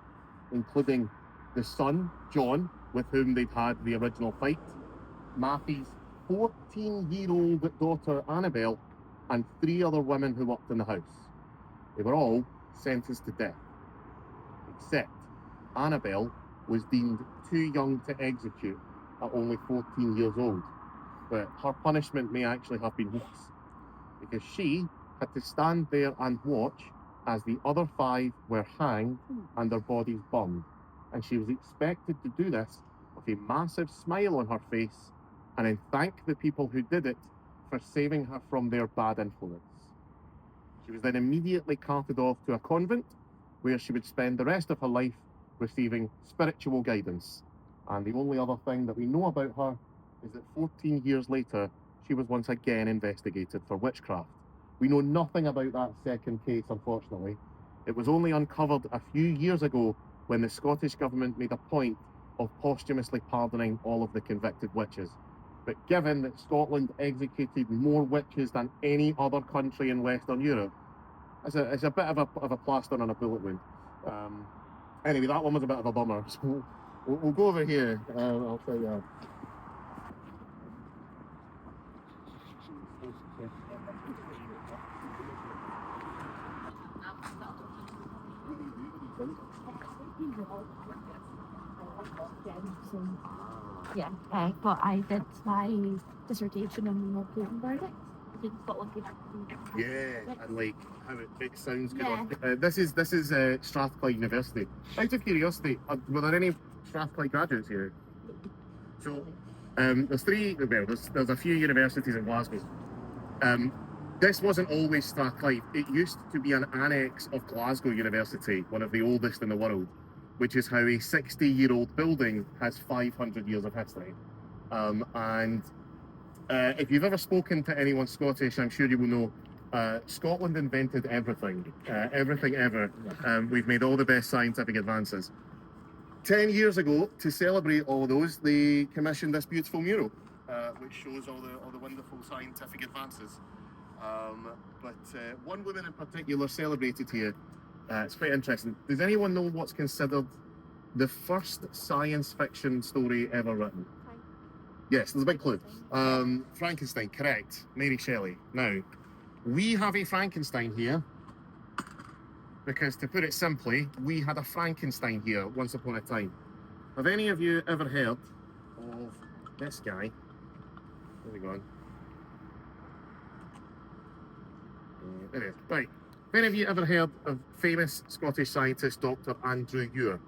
including the son, John, with whom they'd had the original fight, Matthew's 14-year-old daughter, Annabelle, and 3 other women who worked in the house. They were all sentenced to death, except Annabelle was deemed too young to execute at only 14 years old. But her punishment may actually have been worse, because she had to stand there and watch as the other 5 were hanged and their bodies burned. And she was expected to do this with a massive smile on her face and then thank the people who did it for saving her from their bad influence. She was then immediately carted off to a convent where she would spend the rest of her life receiving spiritual guidance. And the only other thing that we know about her is that 14 years later, she was once again investigated for witchcraft. We know nothing about that second case, unfortunately. It was only uncovered a few years ago when the Scottish government made a point of posthumously pardoning all of the convicted witches. But given that Scotland executed more witches than any other country in Western Europe, it's a bit of a plaster on a bullet wound. Anyway, that one was a bit of a bummer. So we'll go over here. I'll tell you. Yeah, but I did my dissertation on the Graveyard. In Scotland. Yeah, and like how it sounds good. Yeah. This is Strathclyde University. Out of curiosity, were there any Strathclyde graduates here? So there's three. Well, there's a few universities in Glasgow. This wasn't always Strathclyde. It used to be an annex of Glasgow University, one of the oldest in the world, which is how a 60-year-old building has 500 years of history. And if you've ever spoken to anyone Scottish, I'm sure you will know Scotland invented everything, everything ever. We've made all the best scientific advances. 10 years ago, to celebrate all those, they commissioned this beautiful mural, which shows all the wonderful scientific advances. But one woman in particular celebrated here. It's quite interesting. Does anyone know what's considered the first science fiction story ever written? Yes, there's a big clue. Frankenstein, correct. Mary Shelley. Now, we have a Frankenstein here because, to put it simply, we had a Frankenstein here once upon a time. Have any of you ever heard of this guy? Where's he gone? There he is. Right. Have any of you ever heard of famous Scottish scientist Dr. Andrew Ure?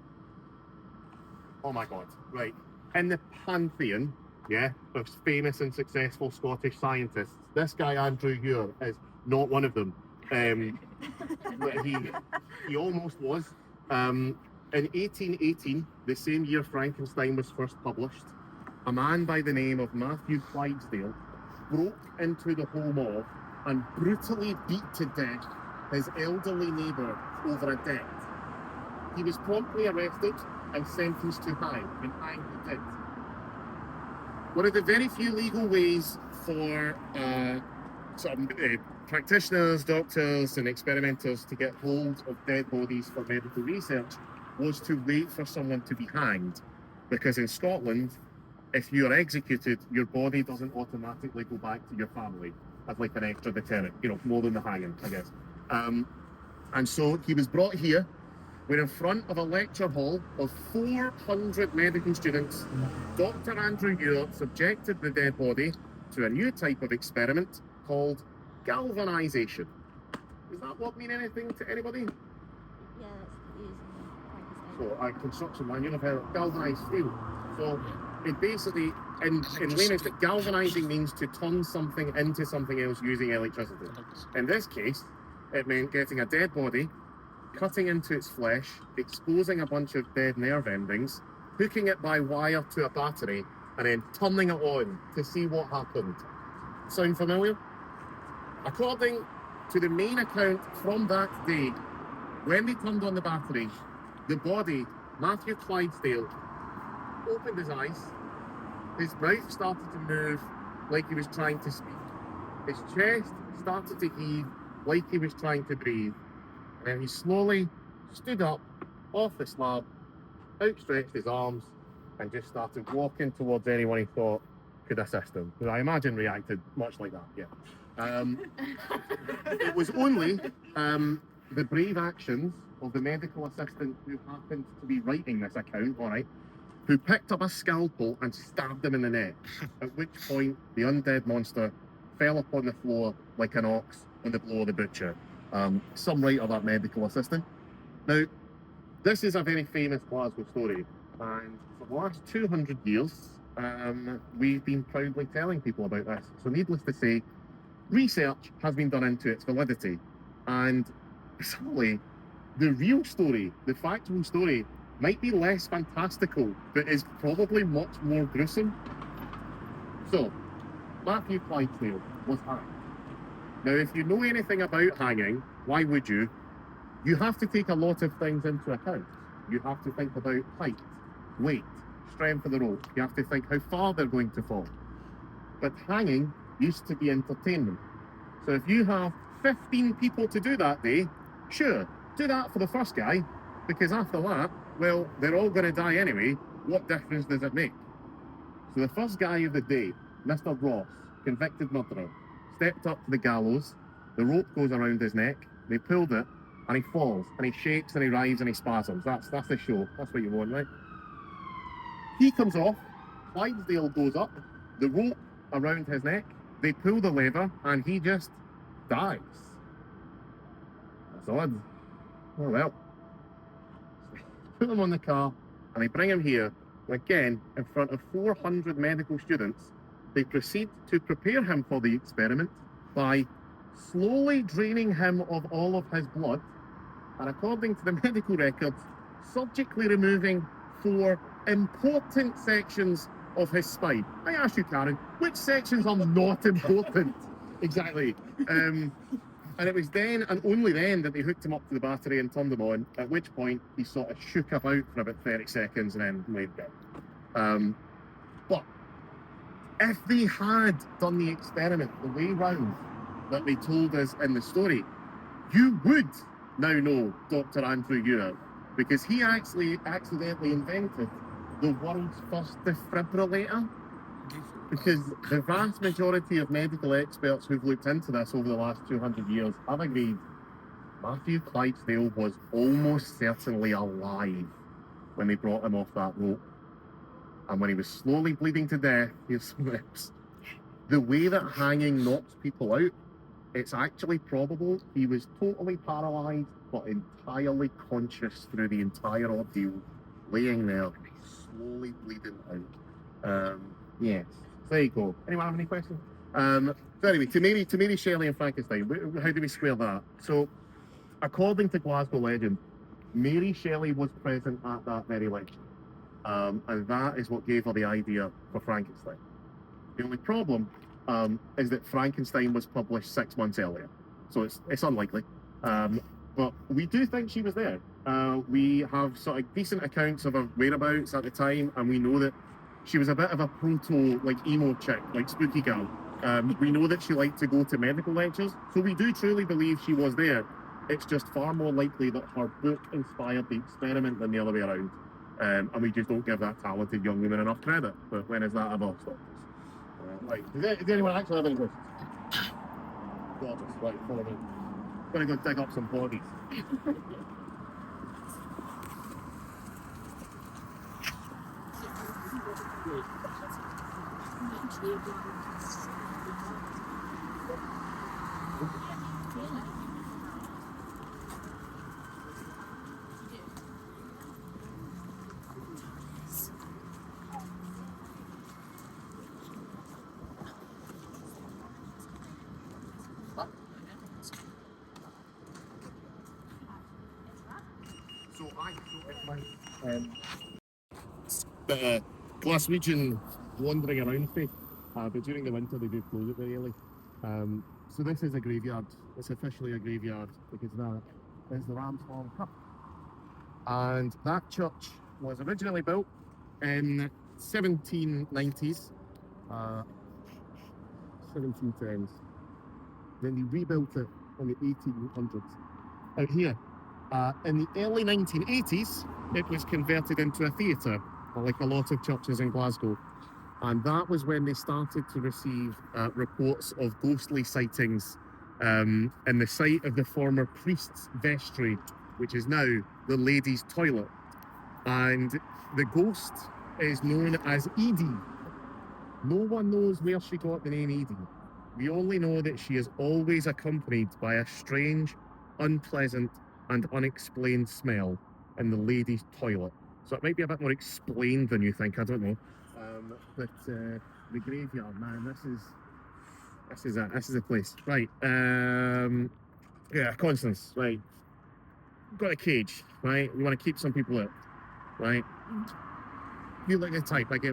Oh my God. Right. In the pantheon, yeah, of famous and successful Scottish scientists, this guy Andrew Ure is not one of them. But he almost was. In 1818, the same year Frankenstein was first published, a man by the name of Matthew Clydesdale broke into the home of and brutally beat to death his elderly neighbour over a debt. He was promptly arrested and sentenced to hang, and hang he did. One of the very few legal ways for practitioners, doctors and experimenters to get hold of dead bodies for medical research was to wait for someone to be hanged, because in Scotland, if you're executed, your body doesn't automatically go back to your family as like an extra deterrent, more than the hanging, I guess. And so he was brought here. We're in front of a lecture hall of 400 medical students. Dr. Andrew Ure subjected the dead body to a new type of experiment called galvanisation. Does that word mean anything to anybody? Yeah, that's using Frankenstein. So, a construction man, you'll have heard of galvanised steel. So, it basically, in layman's terms, galvanising means to turn something into something else using electricity. In this case, it meant getting a dead body, cutting into its flesh, exposing a bunch of dead nerve endings, hooking it by wire to a battery, and then turning it on to see what happened. Sound familiar? According to the main account from that day, when they turned on the battery, the body, Matthew Clydesdale, opened his eyes, his mouth started to move like he was trying to speak, his chest started to heave like he was trying to breathe, and then he slowly stood up off the slab, outstretched his arms, and just started walking towards anyone he thought could assist him. Who I imagine reacted much like that, yeah. It was only the brave actions of the medical assistant who happened to be writing this account, all right, who picked up a scalpel and stabbed him in the neck, at which point the undead monster fell upon the floor like an ox on the blow of the butcher. Some writer, that medical assistant. Now, this is a very famous Glasgow story, and for the last 200 years, we've been proudly telling people about this. So needless to say, research has been done into its validity, and sadly, the real story, the factual story, might be less fantastical, but is probably much more gruesome. So, Matthew Clydesdale was hanged. Now, if you know anything about hanging, why would you? You have to take a lot of things into account. You have to think about height, weight, strength of the rope. You have to think how far they're going to fall. But hanging used to be entertainment. So if you have 15 people to do that day, sure, do that for the first guy. Because after that, well, they're all going to die anyway. What difference does it make? So the first guy of the day, Mr. Ross, convicted murderer, stepped up to the gallows. The rope goes around his neck. They pulled it, and he falls, and he shakes, and he writhes, and he spasms. That's the show. That's what you want, right? He comes off. Clydesdale goes up. The rope around his neck. They pull the lever, and he just dies. That's odd. Oh well. Put him on the car, and they bring him here. Again, in front of 400 medical students, they proceed to prepare him for the experiment by slowly draining him of all of his blood, and according to the medical records, surgically removing 4 important sections of his spine. I ask you, Karen, which sections are not important? Exactly. And it was then and only then that they hooked him up to the battery and turned him on, at which point he sort of shook about for about 30 seconds and then laid down. But if they had done the experiment the way round that they told us in the story, you would now know Dr. Andrew Ure, because he actually accidentally invented the world's first defibrillator. Because the vast majority of medical experts who've looked into this over the last 200 years have agreed Matthew Clydesdale was almost certainly alive when they brought him off that rope. And when he was slowly bleeding to death, here's some rips. The way that hanging knocks people out, it's actually probable he was totally paralysed but entirely conscious through the entire ordeal, laying there, slowly bleeding out. Yes. There you go. Anyone have any questions? So anyway, to Mary Shelley and Frankenstein, how do we square that? So, according to Glasgow legend, Mary Shelley was present at that very lecture. And that is what gave her the idea for Frankenstein. The only problem is that Frankenstein was published 6 months earlier. So it's unlikely. But we do think she was there. We have sort of decent accounts of her whereabouts at the time, and we know that she was a bit of a proto, like, emo chick, like spooky girl. We know that she liked to go to medical lectures, so we do truly believe she was there. It's just far more likely that her book inspired the experiment than the other way around. And we just don't give that talented young woman enough credit. But when has that ever stopped us? Right. Does anyone actually have any questions? Gorgeous. Right, follow me. Gonna go dig up some bodies. Glaswegian wandering around me, but during the winter they do close it very early. So this is a graveyard. It's officially a graveyard because that is the Ramshorn Graveyard. And that church was originally built in 1790s, 1710s. Then they rebuilt it in the 1800s. Out here, in the early 1980s, it was converted into a theatre, like a lot of churches in Glasgow. And that was when they started to receive reports of ghostly sightings in the site of the former priest's vestry, which is now the ladies' toilet. And the ghost is known as Edie. No one knows where she got the name Edie. We only know that she is always accompanied by a strange, unpleasant, and unexplained smell in the ladies' toilet. So it might be a bit more explained than you think, I don't know. But the graveyard, man, this is a place. Right, yeah, Constance, right. Got a cage, right? We want to keep some people out, right? You look at the type, like,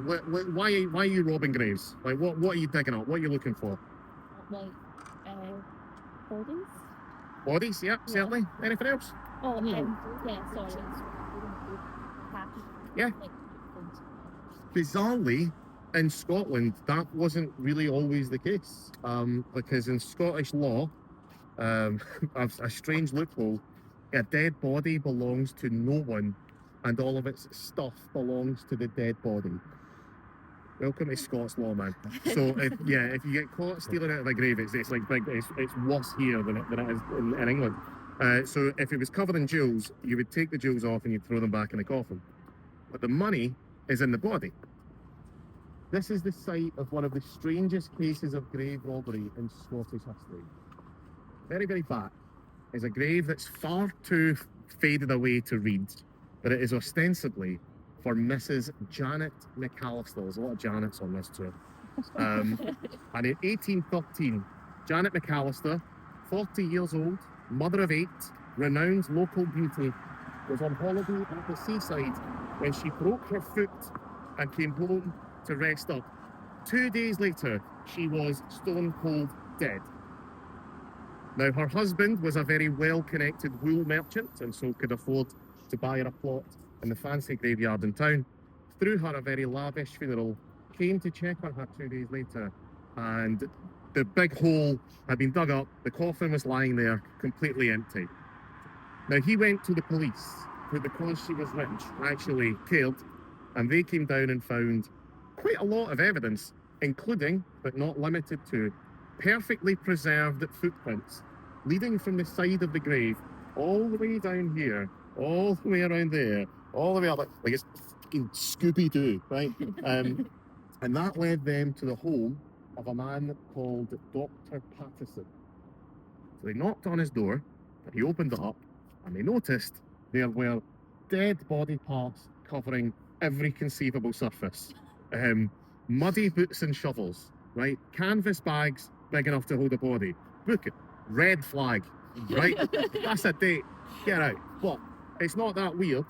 why are you robbing graves? Like, what are you digging up? What are you looking for? Like, bodies? Bodies, yep, yeah. Certainly. Anything else? Oh, yeah, sorry. Yeah. Bizarrely, in Scotland, that wasn't really always the case. Because in Scottish law, a strange loophole A dead body belongs to no one, and all of its stuff belongs to the dead body. Welcome to Scots law, man. So if you get caught stealing out of a grave, it's like big. It's worse here than it is in England. So if it was covered in jewels, you would take the jewels off and you'd throw them back in the coffin. But the money is in the body. This is the site of one of the strangest cases of grave robbery in Scottish history. Very, very back is a grave that's far too faded away to read, but it is ostensibly for Mrs. Janet McAllister. There's a lot of Janets on this tour. And in 1813, Janet McAllister, 40 years old, mother of 8, renowned local beauty, was on holiday at the seaside when she broke her foot and came home to rest up. 2 days later, she was stone cold dead. Now, her husband was a very well-connected wool merchant and so could afford to buy her a plot in the fancy graveyard in town. Threw her a very lavish funeral, came to check on her 2 days later, and the big hole had been dug up, the coffin was lying there, completely empty. Now, he went to the police, who, because she was rich, actually cared, and they came down and found quite a lot of evidence, including, but not limited to, perfectly preserved footprints leading from the side of the grave all the way down here, all the way around there, all the way up, like it's fucking Scooby-Doo, right? And that led them to the home of a man called Dr. Pattison. So they knocked on his door, and he opened it up, and they noticed there were dead body parts covering every conceivable surface. Muddy boots and shovels, right? Canvas bags big enough to hold a body. Book it. Red flag, right? That's a date. Get out. But it's not that weird.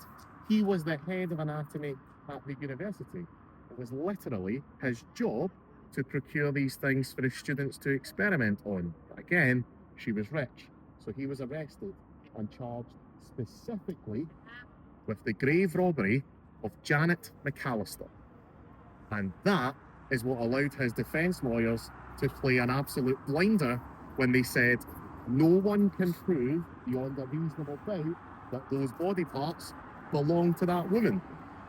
He was the head of anatomy at the university. It was literally his job to procure these things for his students to experiment on. But again, she was rich. So he was arrested and charged specifically with the grave robbery of Janet McAllister. And that is what allowed his defence lawyers to play an absolute blinder when they said no one can prove beyond a reasonable doubt that those body parts belong to that woman.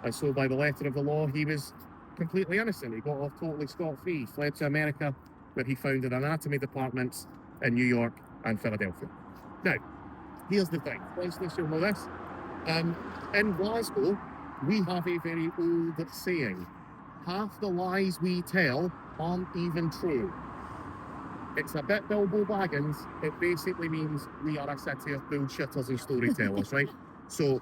And so by the letter of the law, he was completely innocent. He got off totally scot-free, fled to America, where he founded anatomy departments in New York and Philadelphia. Now, here's the thing. Listeners, you'll know this. In Glasgow, we have a very old saying. Half the lies we tell aren't even true. It's a bit Bilbo Baggins. It basically means we are a city of bullshitters and storytellers, right? So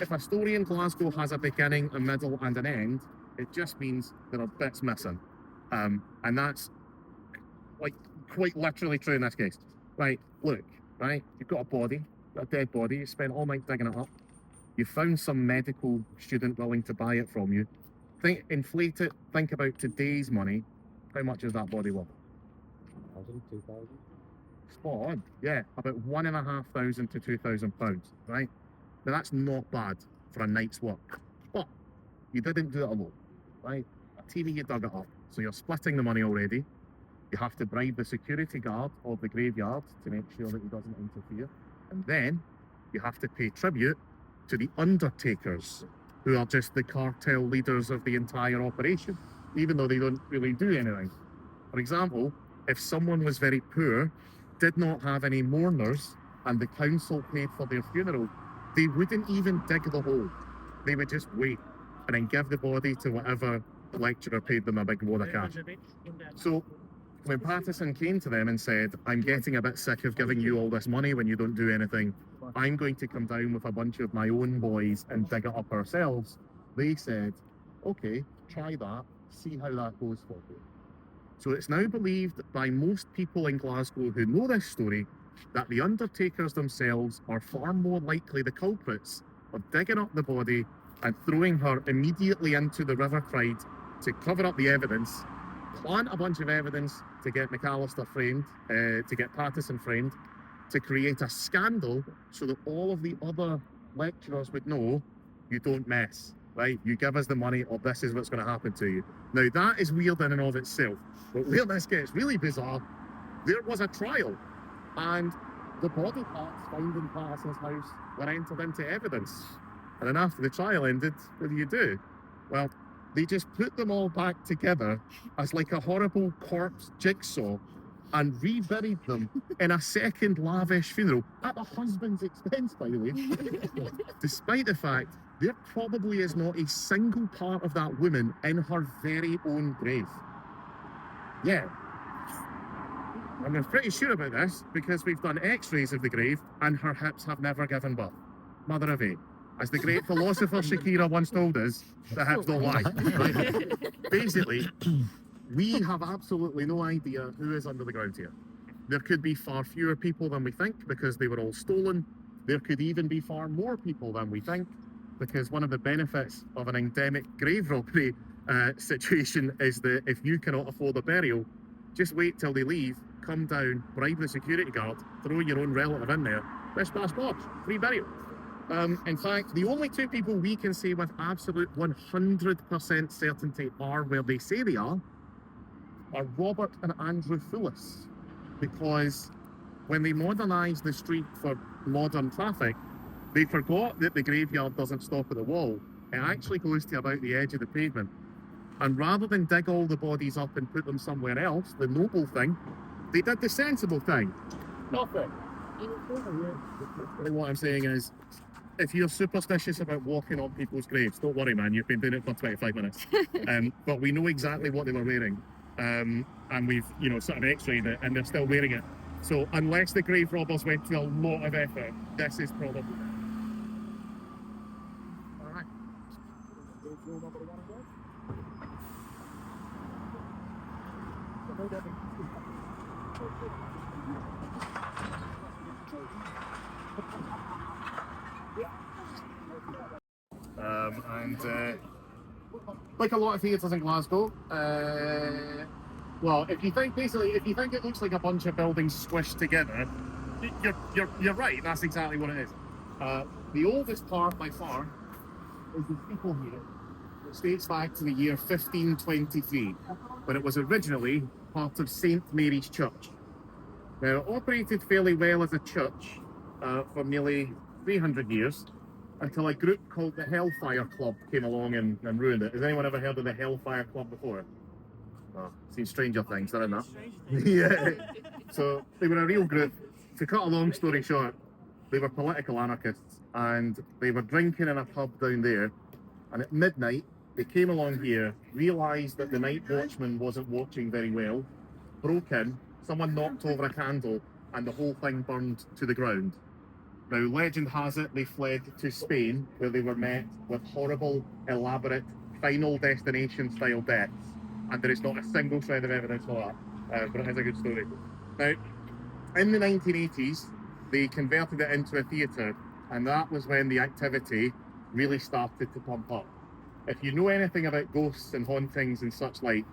if a story in Glasgow has a beginning, a middle, and an end, it just means there are bits missing. And that's like quite literally true in this case. Right, look, right, you've got a body, a dead body, you spent all night digging it up. You found some medical student willing to buy it from you. Inflate it, think about today's money. How much is that body worth? 2,000. Spot on. Yeah, about £1,500 to £2,000, right? Now that's not bad for a night's work. But you didn't do it alone, right? A team of you dug it up. So you're splitting the money already. You have to bribe the security guard of the graveyard to make sure that he doesn't interfere. And then you have to pay tribute to the undertakers, who are just the cartel leaders of the entire operation, even though they don't really do anything. For example, if someone was very poor, did not have any mourners, and the council paid for their funeral, they wouldn't even dig the hole. They would just wait and then give the body to whatever lecturer paid them a big wad of cash. So when Pattison came to them and said, I'm getting a bit sick of giving you all this money when you don't do anything, I'm going to come down with a bunch of my own boys and dig it up ourselves, they said, okay, try that, see how that goes for you. So it's now believed by most people in Glasgow who know this story that the undertakers themselves are far more likely the culprits of digging up the body and throwing her immediately into the River Clyde to cover up the evidence, plant a bunch of evidence to get McAllister framed, to get Pattison framed, to create a scandal so that all of the other lecturers would know you don't mess, right? You give us the money or this is what's going to happen to you. Now that is weird in and of itself, but where this gets really bizarre, there was a trial, and the body parts found in Patterson's house were entered into evidence. And then after the trial ended, what do? Well, they just put them all back together as like a horrible corpse jigsaw and reburied them in a second lavish funeral at the husband's expense, by the way. Despite the fact there probably is not a single part of that woman in her very own grave. Yeah. And I'm pretty sure about this because we've done x-rays of the grave and her hips have never given birth. Mother of eight. As the great philosopher Shakira once told us, the hips don't lie. Right? Basically, we have absolutely no idea who is under the ground here. There could be far fewer people than we think because they were all stolen. There could even be far more people than we think because one of the benefits of an endemic grave robbery situation is that if you cannot afford a burial, just wait till they leave, come down, bribe the security guard, throw your own relative in there, bish bash bosh, free burial. In fact, the only two people we can say with absolute 100% certainty are where they say they are Robert and Andrew Fullis, because when they modernised the street for modern traffic, they forgot that the graveyard doesn't stop at the wall. It actually goes to about the edge of the pavement. And rather than dig all the bodies up and put them somewhere else, the noble thing, they did the sensible thing. Nothing. What I'm saying is, if you're superstitious about walking on people's graves, don't worry, man, you've been doing it for 25 minutes. But we know exactly what they were wearing. And we've, sort of x-rayed it, and they're still wearing it. So unless the grave robbers went to a lot of effort, this is probably it. All right. Like a lot of theatres in Glasgow, well, if you think it looks like a bunch of buildings squished together, you're right. That's exactly what it is. The oldest part by far is the steeple here. It dates back to the year 1523, when it was originally part of St Mary's Church. Now, it operated fairly well as a church for nearly 300 years, until a group called the Hellfire Club came along and ruined it. Has anyone ever heard of the Hellfire Club before? Oh, seen Stranger Things, they're in that. Yeah. So they were a real group. To cut a long story short, they were political anarchists and they were drinking in a pub down there, and at midnight they came along here, realised that the night watchman wasn't watching very well, broke in, someone knocked over a candle, and the whole thing burned to the ground. Now, legend has it they fled to Spain, where they were met with horrible, elaborate, Final Destination style deaths. And there is not a single shred of evidence for that, but it is a good story. Now, in the 1980s, they converted it into a theatre, and that was when the activity really started to pump up. If you know anything about ghosts and hauntings and such like,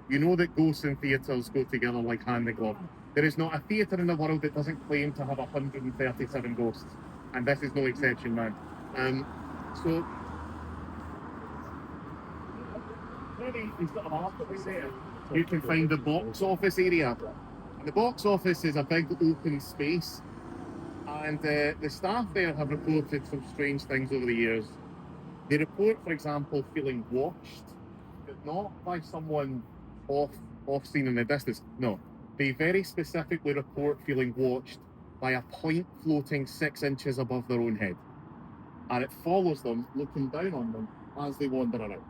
you know that ghosts and theatres go together like hand in glove. There is not a theatre in the world that doesn't claim to have 137 ghosts, and this is no exception, man. So, you can find the box office area. And the box office is a big open space, and the staff there have reported some strange things over the years. They report, for example, feeling watched, but not by someone off scene in the distance. No. They very specifically report feeling watched by a point floating 6 inches above their own head. And it follows them, looking down on them as they wander around.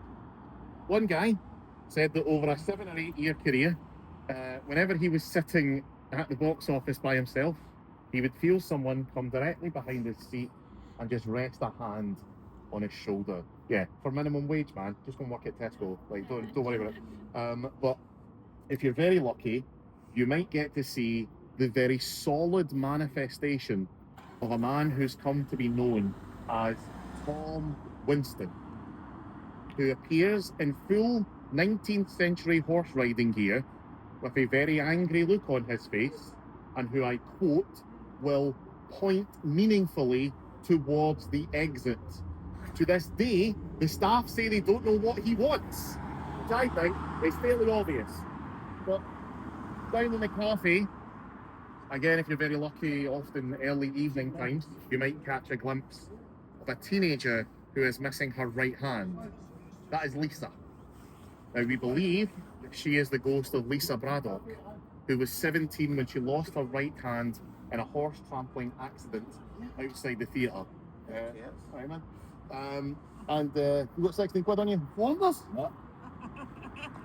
One guy said that over a 7 or 8 year career, whenever he was sitting at the box office by himself, he would feel someone come directly behind his seat and just rest a hand on his shoulder. Yeah, for minimum wage, man. Just go and work at Tesco. Like, don't worry about it. But if you're very lucky, you might get to see the very solid manifestation of a man who's come to be known as Tom Winston, who appears in full 19th century horse riding gear with a very angry look on his face, and who, I quote, will point meaningfully towards the exit. To this day, the staff say they don't know what he wants, which I think is fairly obvious. But down in the cafe, Again, if you're very lucky, often early evening times, you might catch a glimpse of a teenager who is missing her right hand. That is Lisa. Now, we believe that she is the ghost of Lisa Braddock, who was 17 when she lost her right hand in a horse trampling accident outside the theatre. Right, man. And you got 16 quid on you? Wonders? What?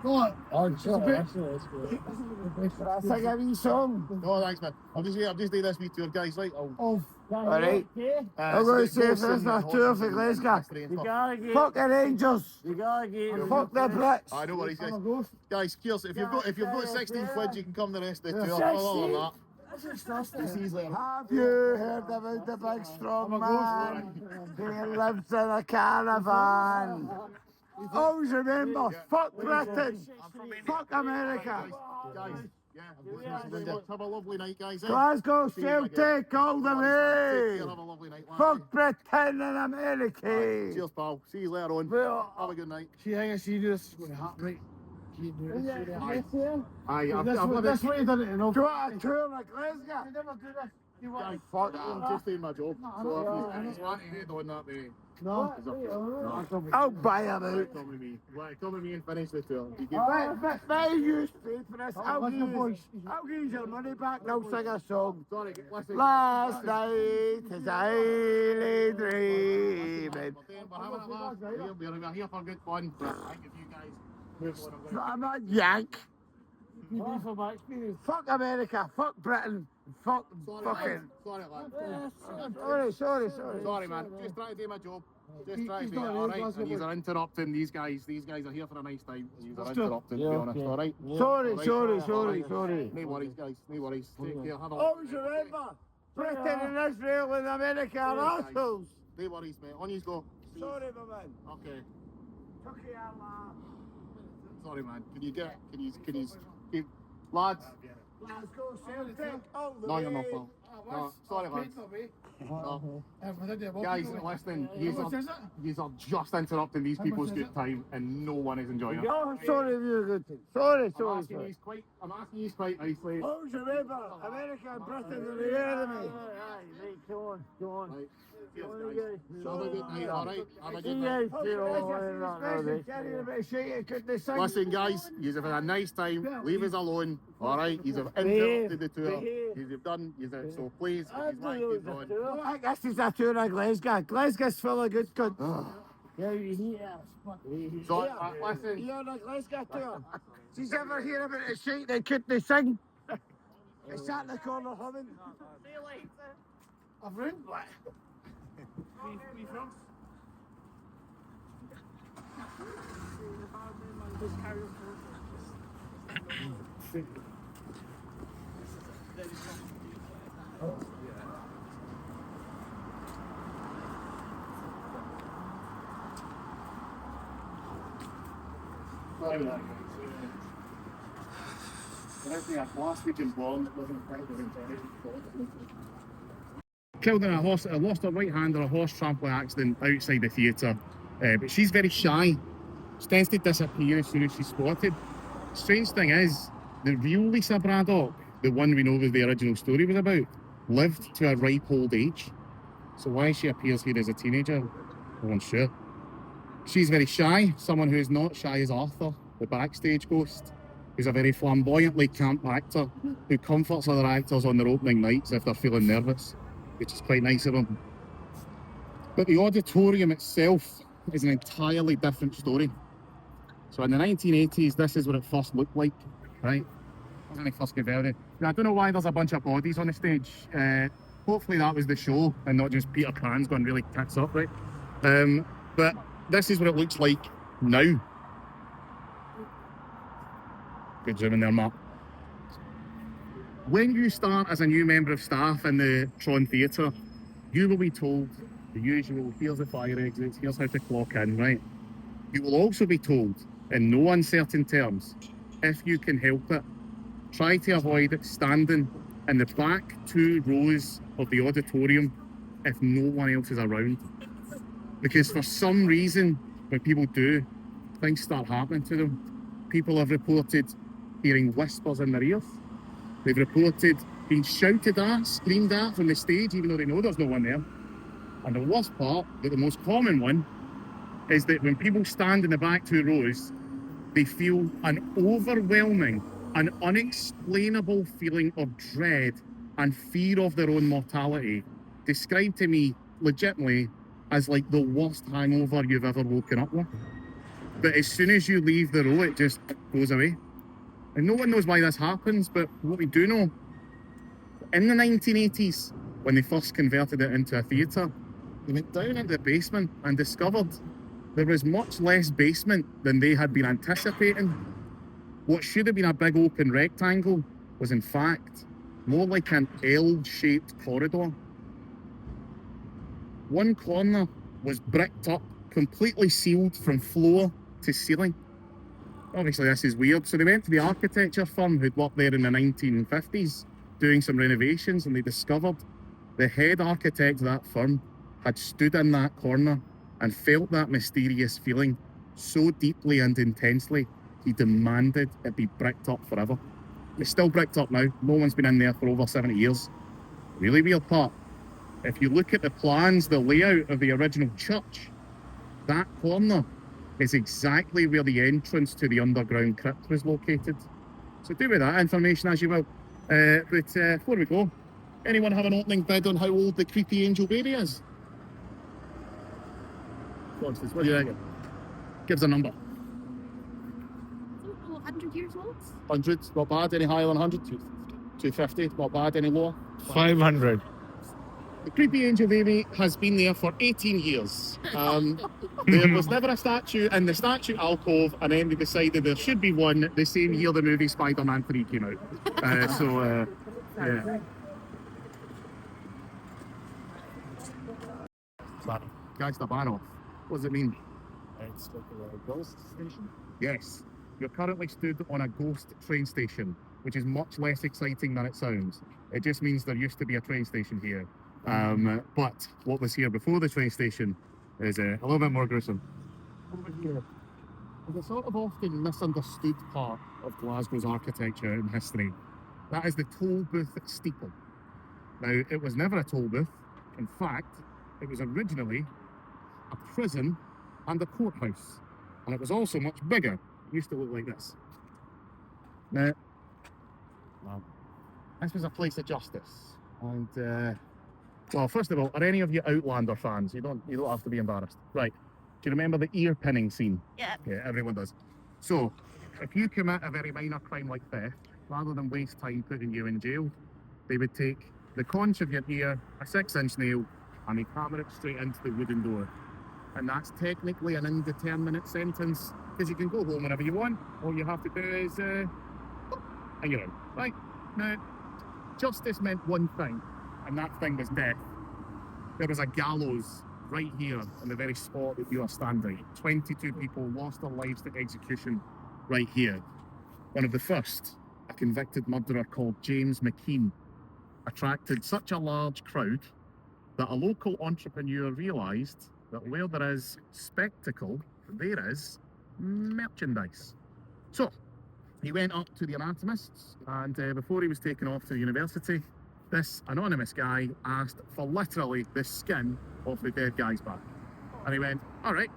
What? Oh, sure. That's like a wee song. No, thanks, man. I'm just doing this wee tour, guys, right? Alright. I'm going to say this is a tour for Glasgow. Fuck the Rangers. Fuck the Brits. I know what he's saying. Guys, cheers. If you've got 16 quid, you can come the rest of the tour. Other than that, have you heard about the big strong man who lives in a caravan? Always remember, fuck Britain, fuck America. Guys, have a lovely night, guys. Glasgow Celtic all the way. Have a lovely night. Fuck Britain and America. Cheers, pal. See you later on. Have a good night. See how you see this when it happened. That's what you done it enough. Do you want a tour like Glasgow? Guys, fuck it, I'm just doing my job. So if you want to head on that way. No. I'll buy a boot. Come with me. Come with me and finish the tour. But you paid for this. I'll give you your money back. Now sing a song. Sorry, listen. Last night is highly dreaming. We're having a laugh. We're here for good fun. I think if you guys move on, I'm a yank. Fuck America. Fuck Britain. Fuck fucking. Sorry, lad. Sorry. Sorry, man. Just trying to do my job. Just trying to do it, alright? And you are interrupting these guys. These guys are here for a nice time. You are interrupting, to be honest, alright? Sorry. No worries, guys. No worries. Take care. Have a always remember, Britain and Israel and America are assholes. No worries, mate. On you go. Sorry, my man. Okay. Tucky Allah. Sorry, man. Can you lads? Glasgow Celtic. No, you're not, Paul. No, sorry, lads. No. Guys, listen, you are just interrupting these people's good time and no one is enjoying it. Oh, sorry, you're good. Sorry. I'm asking you quite nicely. Always remember, America and Britain are the enemy. Come on. Right. Cheers, guys. Have a good night, alright? Have a good night. Listen, guys, you've had a nice time. Leave us alone, alright? You've interrupted the tour. So please, I guess it's a tour of Glasgow. Glasgow's full of good cunts. So, listen. You're on a Glasgow tour. Did you ever hear about the shite they couldn't sing? They sat in the corner humming. See you later. I've ruined what? We from? Killed in lost her right hand in a horse trampling accident outside the theatre. But she's very shy. She tends to disappear as soon as she's spotted. Strange thing is, the real Lisa Braddock, the one we know was the original story was about, lived to a ripe old age. So why she appears here as a teenager, no one's sure. She's very shy. Someone who is not shy is Arthur, the backstage ghost, who's a very flamboyantly camp actor who comforts other actors on their opening nights if they're feeling nervous, which is quite nice of him. But the auditorium itself is an entirely different story. So in the 1980s, this is what it first looked like, right? When I first converted. Now, I don't know why there's a bunch of bodies on the stage. Hopefully that was the show and not just Peter Pan's going really tits up, right? But this is what it looks like now. Good zoom in there, Mark. When you start as a new member of staff in the Tron Theatre, you will be told the usual, here's the fire exits, here's how to clock in, right? You will also be told, in no uncertain terms, if you can help it, try to avoid standing in the back 2 rows of the auditorium if no one else is around. Because for some reason, when people do, things start happening to them. People have reported hearing whispers in their ears. They've reported being shouted at, screamed at from the stage, even though they know there's no one there. And the worst part, the most common one, is that when people stand in the back 2 rows, they feel an overwhelming and unexplainable feeling of dread and fear of their own mortality, described to me legitimately as like the worst hangover you've ever woken up with. But as soon as you leave the row, it just goes away. And no one knows why this happens, but what we do know, in the 1980s, when they first converted it into a theatre, they went down into the basement and discovered there was much less basement than they had been anticipating. What should have been a big open rectangle was in fact more like an L-shaped corridor. One corner was bricked up, completely sealed from floor to ceiling. Obviously this is weird, so they went to the architecture firm who'd worked there in the 1950s doing some renovations, and they discovered the head architect of that firm had stood in that corner and felt that mysterious feeling so deeply and intensely, he demanded it be bricked up forever. It's still bricked up now. No one's been in there for over 70 years. Really weird part. If you look at the plans, the layout of the original church, that corner is exactly where the entrance to the underground crypt was located. So do with that information as you will. But before we go, anyone have an opening bid on how old the creepy angel baby is? Constance, what do you reckon? Give us a number. 100 years old? 100, not bad. Any higher than 100? 250, not bad. Any lower? 500. The creepy angel baby has been there for 18 years. There was never a statue in the statue alcove, and then they decided there should be one the same year the movie Spider-Man 3 came out. Yeah. Guys, the ban off. What does it mean? It's like a ghost station. Yes. You're currently stood on a ghost train station, which is much less exciting than it sounds. It just means there used to be a train station here. But what was here before the train station is a little bit more gruesome. Over here, there's a sort of often misunderstood part of Glasgow's architecture and history. That is the toll booth steeple. Now, it was never a toll booth. In fact, it was originally a prison and a courthouse. And it was also much bigger. It used to look like this. Now, this was a place of justice. And, well, first of all, are any of you Outlander fans? You don't have to be embarrassed. Right. Do you remember the ear pinning scene? Yeah. Yeah, everyone does. So, if you commit a very minor crime like theft, rather than waste time putting you in jail, they would take the conch of your ear, a 6-inch nail, and they hammer it straight into the wooden door. And that's technically an indeterminate sentence, because you can go home whenever you want. All you have to do is, and you're out. Right? Now, justice meant one thing, and that thing was death. There was a gallows right here in the very spot that you are standing. 22 people lost their lives to execution right here. One of the first, a convicted murderer called James McKean, attracted such a large crowd that a local entrepreneur realised that where there is spectacle, there is merchandise. So, he went up to the anatomists, and before he was taken off to the university, this anonymous guy asked for literally the skin off the dead guy's back. And he went, all right,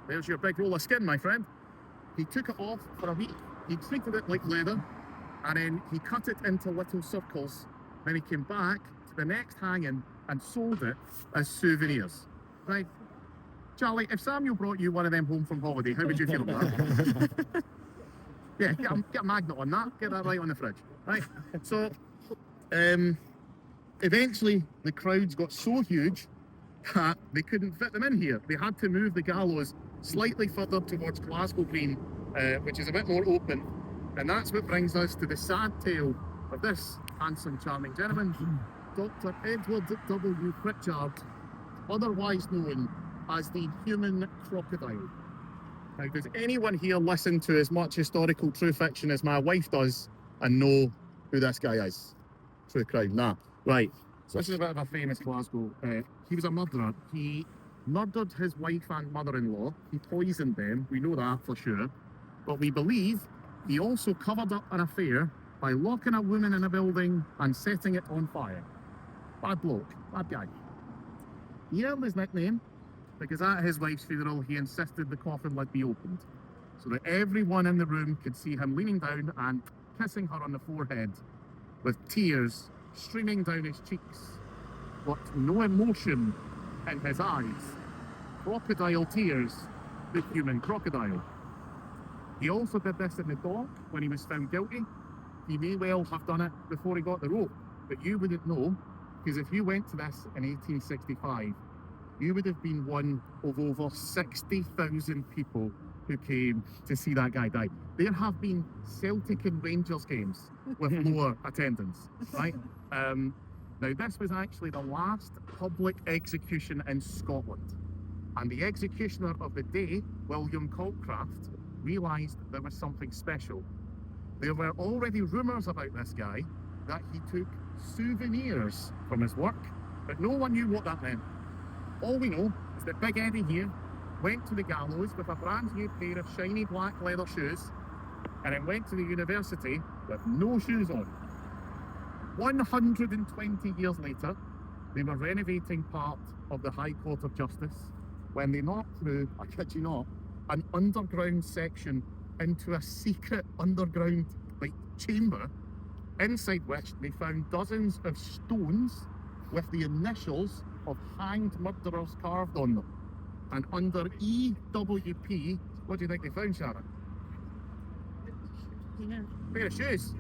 there's your big roll of skin, my friend. He took it off for a week, he treated it like leather, and then he cut it into little circles. Then he came back to the next hanging and sold it as souvenirs. Right? Charlie, if Samuel brought you one of them home from holiday, how would you feel about that? Yeah, get a magnet on that, get that right on the fridge. Right? So, eventually the crowds got so huge that they couldn't fit them in here. They had to move the gallows slightly further towards Glasgow Green, which is a bit more open. And that's what brings us to the sad tale of this handsome, charming gentleman, Dr. Edward W. Pritchard, otherwise known as the human crocodile. Now, does anyone here listen to as much historical true fiction as my wife does and know who this guy is? True crime? Nah. Right. So this is a bit of a famous Glasgow. He was a murderer. He murdered his wife and mother-in-law. He poisoned them. We know that for sure. But we believe he also covered up an affair by locking a woman in a building and setting it on fire. Bad bloke, bad guy. He earned his nickname because at his wife's funeral he insisted the coffin lid be opened so that everyone in the room could see him leaning down and kissing her on the forehead with tears streaming down his cheeks, but no emotion in his eyes. Crocodile tears, the human crocodile. He also did this in the dock when he was found guilty. He may well have done it before he got the rope, but you wouldn't know, because if you went to this in 1865, you would have been one of over 60,000 people who came to see that guy die. There have been Celtic and Rangers games with lower attendance, right? Now, this was actually the last public execution in Scotland. And the executioner of the day, William Calcraft, realised there was something special. There were already rumours about this guy that he took souvenirs from his work, but no one knew what that meant. All we know is that Big Eddie here went to the gallows with a brand new pair of shiny black leather shoes and then went to the university with no shoes on. 120 years later, they were renovating part of the High Court of Justice when they knocked through, I kid you not, an underground section into a secret underground chamber, inside which they found dozens of stones with the initials of hanged murderers carved on them. And under EWP, what do you think they found, Sharon? Yeah. A pair of shoes.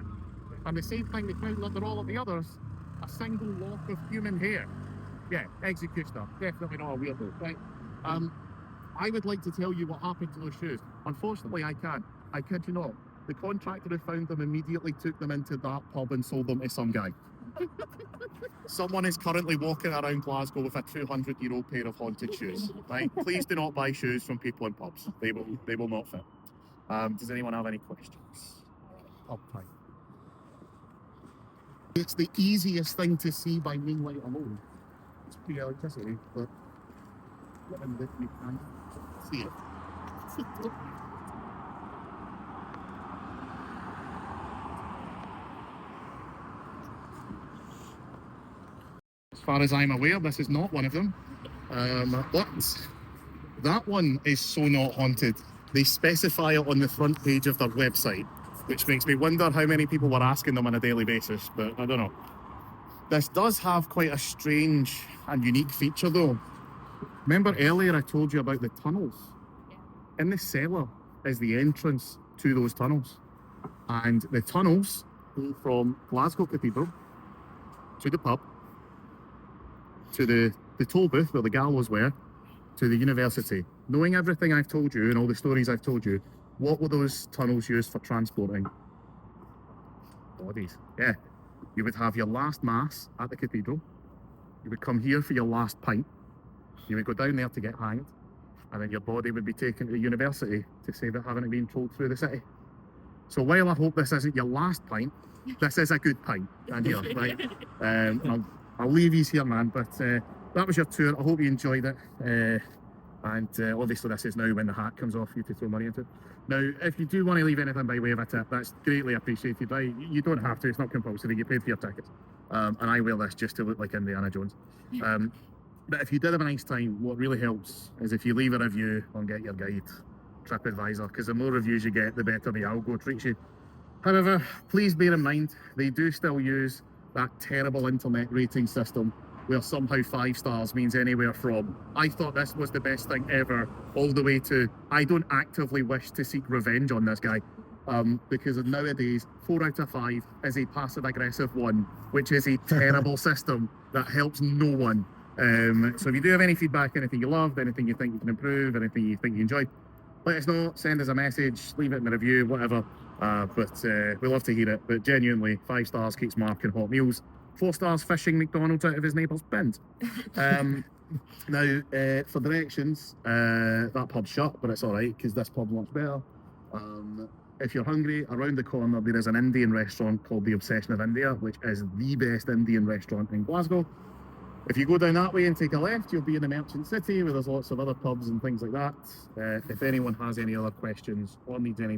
And the same thing they found under all of the others, a single lock of human hair. Yeah, executioner, definitely not a weirdo, right? I would like to tell you what happened to those shoes. Unfortunately, I can't. I kid you not. The contractor who found them immediately took them into that pub and sold them to some guy. Someone is currently walking around Glasgow with a 200-year-old pair of haunted shoes. Right? Please do not buy shoes from people in pubs. They will not fit. Does anyone have any questions? Pub time. It's the easiest thing to see by moonlight alone. It's pre-electricity, but when you can see it. As far as I'm aware, this is not one of them. But that one is so not haunted. They specify it on the front page of their website, which makes me wonder how many people were asking them on a daily basis, but I don't know. This does have quite a strange and unique feature though. Remember earlier I told you about the tunnels? Yeah. In the cellar is the entrance to those tunnels. And the tunnels go from Glasgow Cathedral to the pub, to the toll booth where the gallows were, to the university. Knowing everything I've told you and all the stories I've told you, what were those tunnels used for transporting? Bodies. Yeah. You would have your last mass at the cathedral. You would come here for your last pint. You would go down there to get hanged. And then your body would be taken to the university to save it having been trolled through the city. So while I hope this isn't your last pint, this is a good pint. And here, right? I'll leave you here, man. But that was your tour. I hope you enjoyed it. And obviously this is now when the hat comes off, you to throw money into it. Now, if you do want to leave anything by way of a tip, that's greatly appreciated. Right? You don't have to, it's not compulsory, you paid for your tickets. And I wear this just to look like Indiana Jones. But if you did have a nice time, what really helps is if you leave a review on Get Your Guide, TripAdvisor, because the more reviews you get, the better the algo treats you. However, please bear in mind, they do still use that terrible internet rating system where somehow 5 stars means anywhere from, I thought this was the best thing ever, all the way to, I don't actively wish to seek revenge on this guy. Because nowadays, 4 out of 5 is a passive-aggressive 1, which is a terrible system that helps no one. So if you do have any feedback, anything you loved, anything you think you can improve, anything you think you enjoyed, let us know, send us a message, leave it in the review, whatever. But we love to hear it. But genuinely, 5 stars keeps Mark in hot meals. 4 stars fishing McDonald's out of his neighbour's bins. Now, for directions, that pub's shut, but it's all right because this pub looks better. If you're hungry, around the corner there is an Indian restaurant called The Obsession of India, which is the best Indian restaurant in Glasgow. If you go down that way and take a left, you'll be in the Merchant City where there's lots of other pubs and things like that. If anyone has any other questions or needs any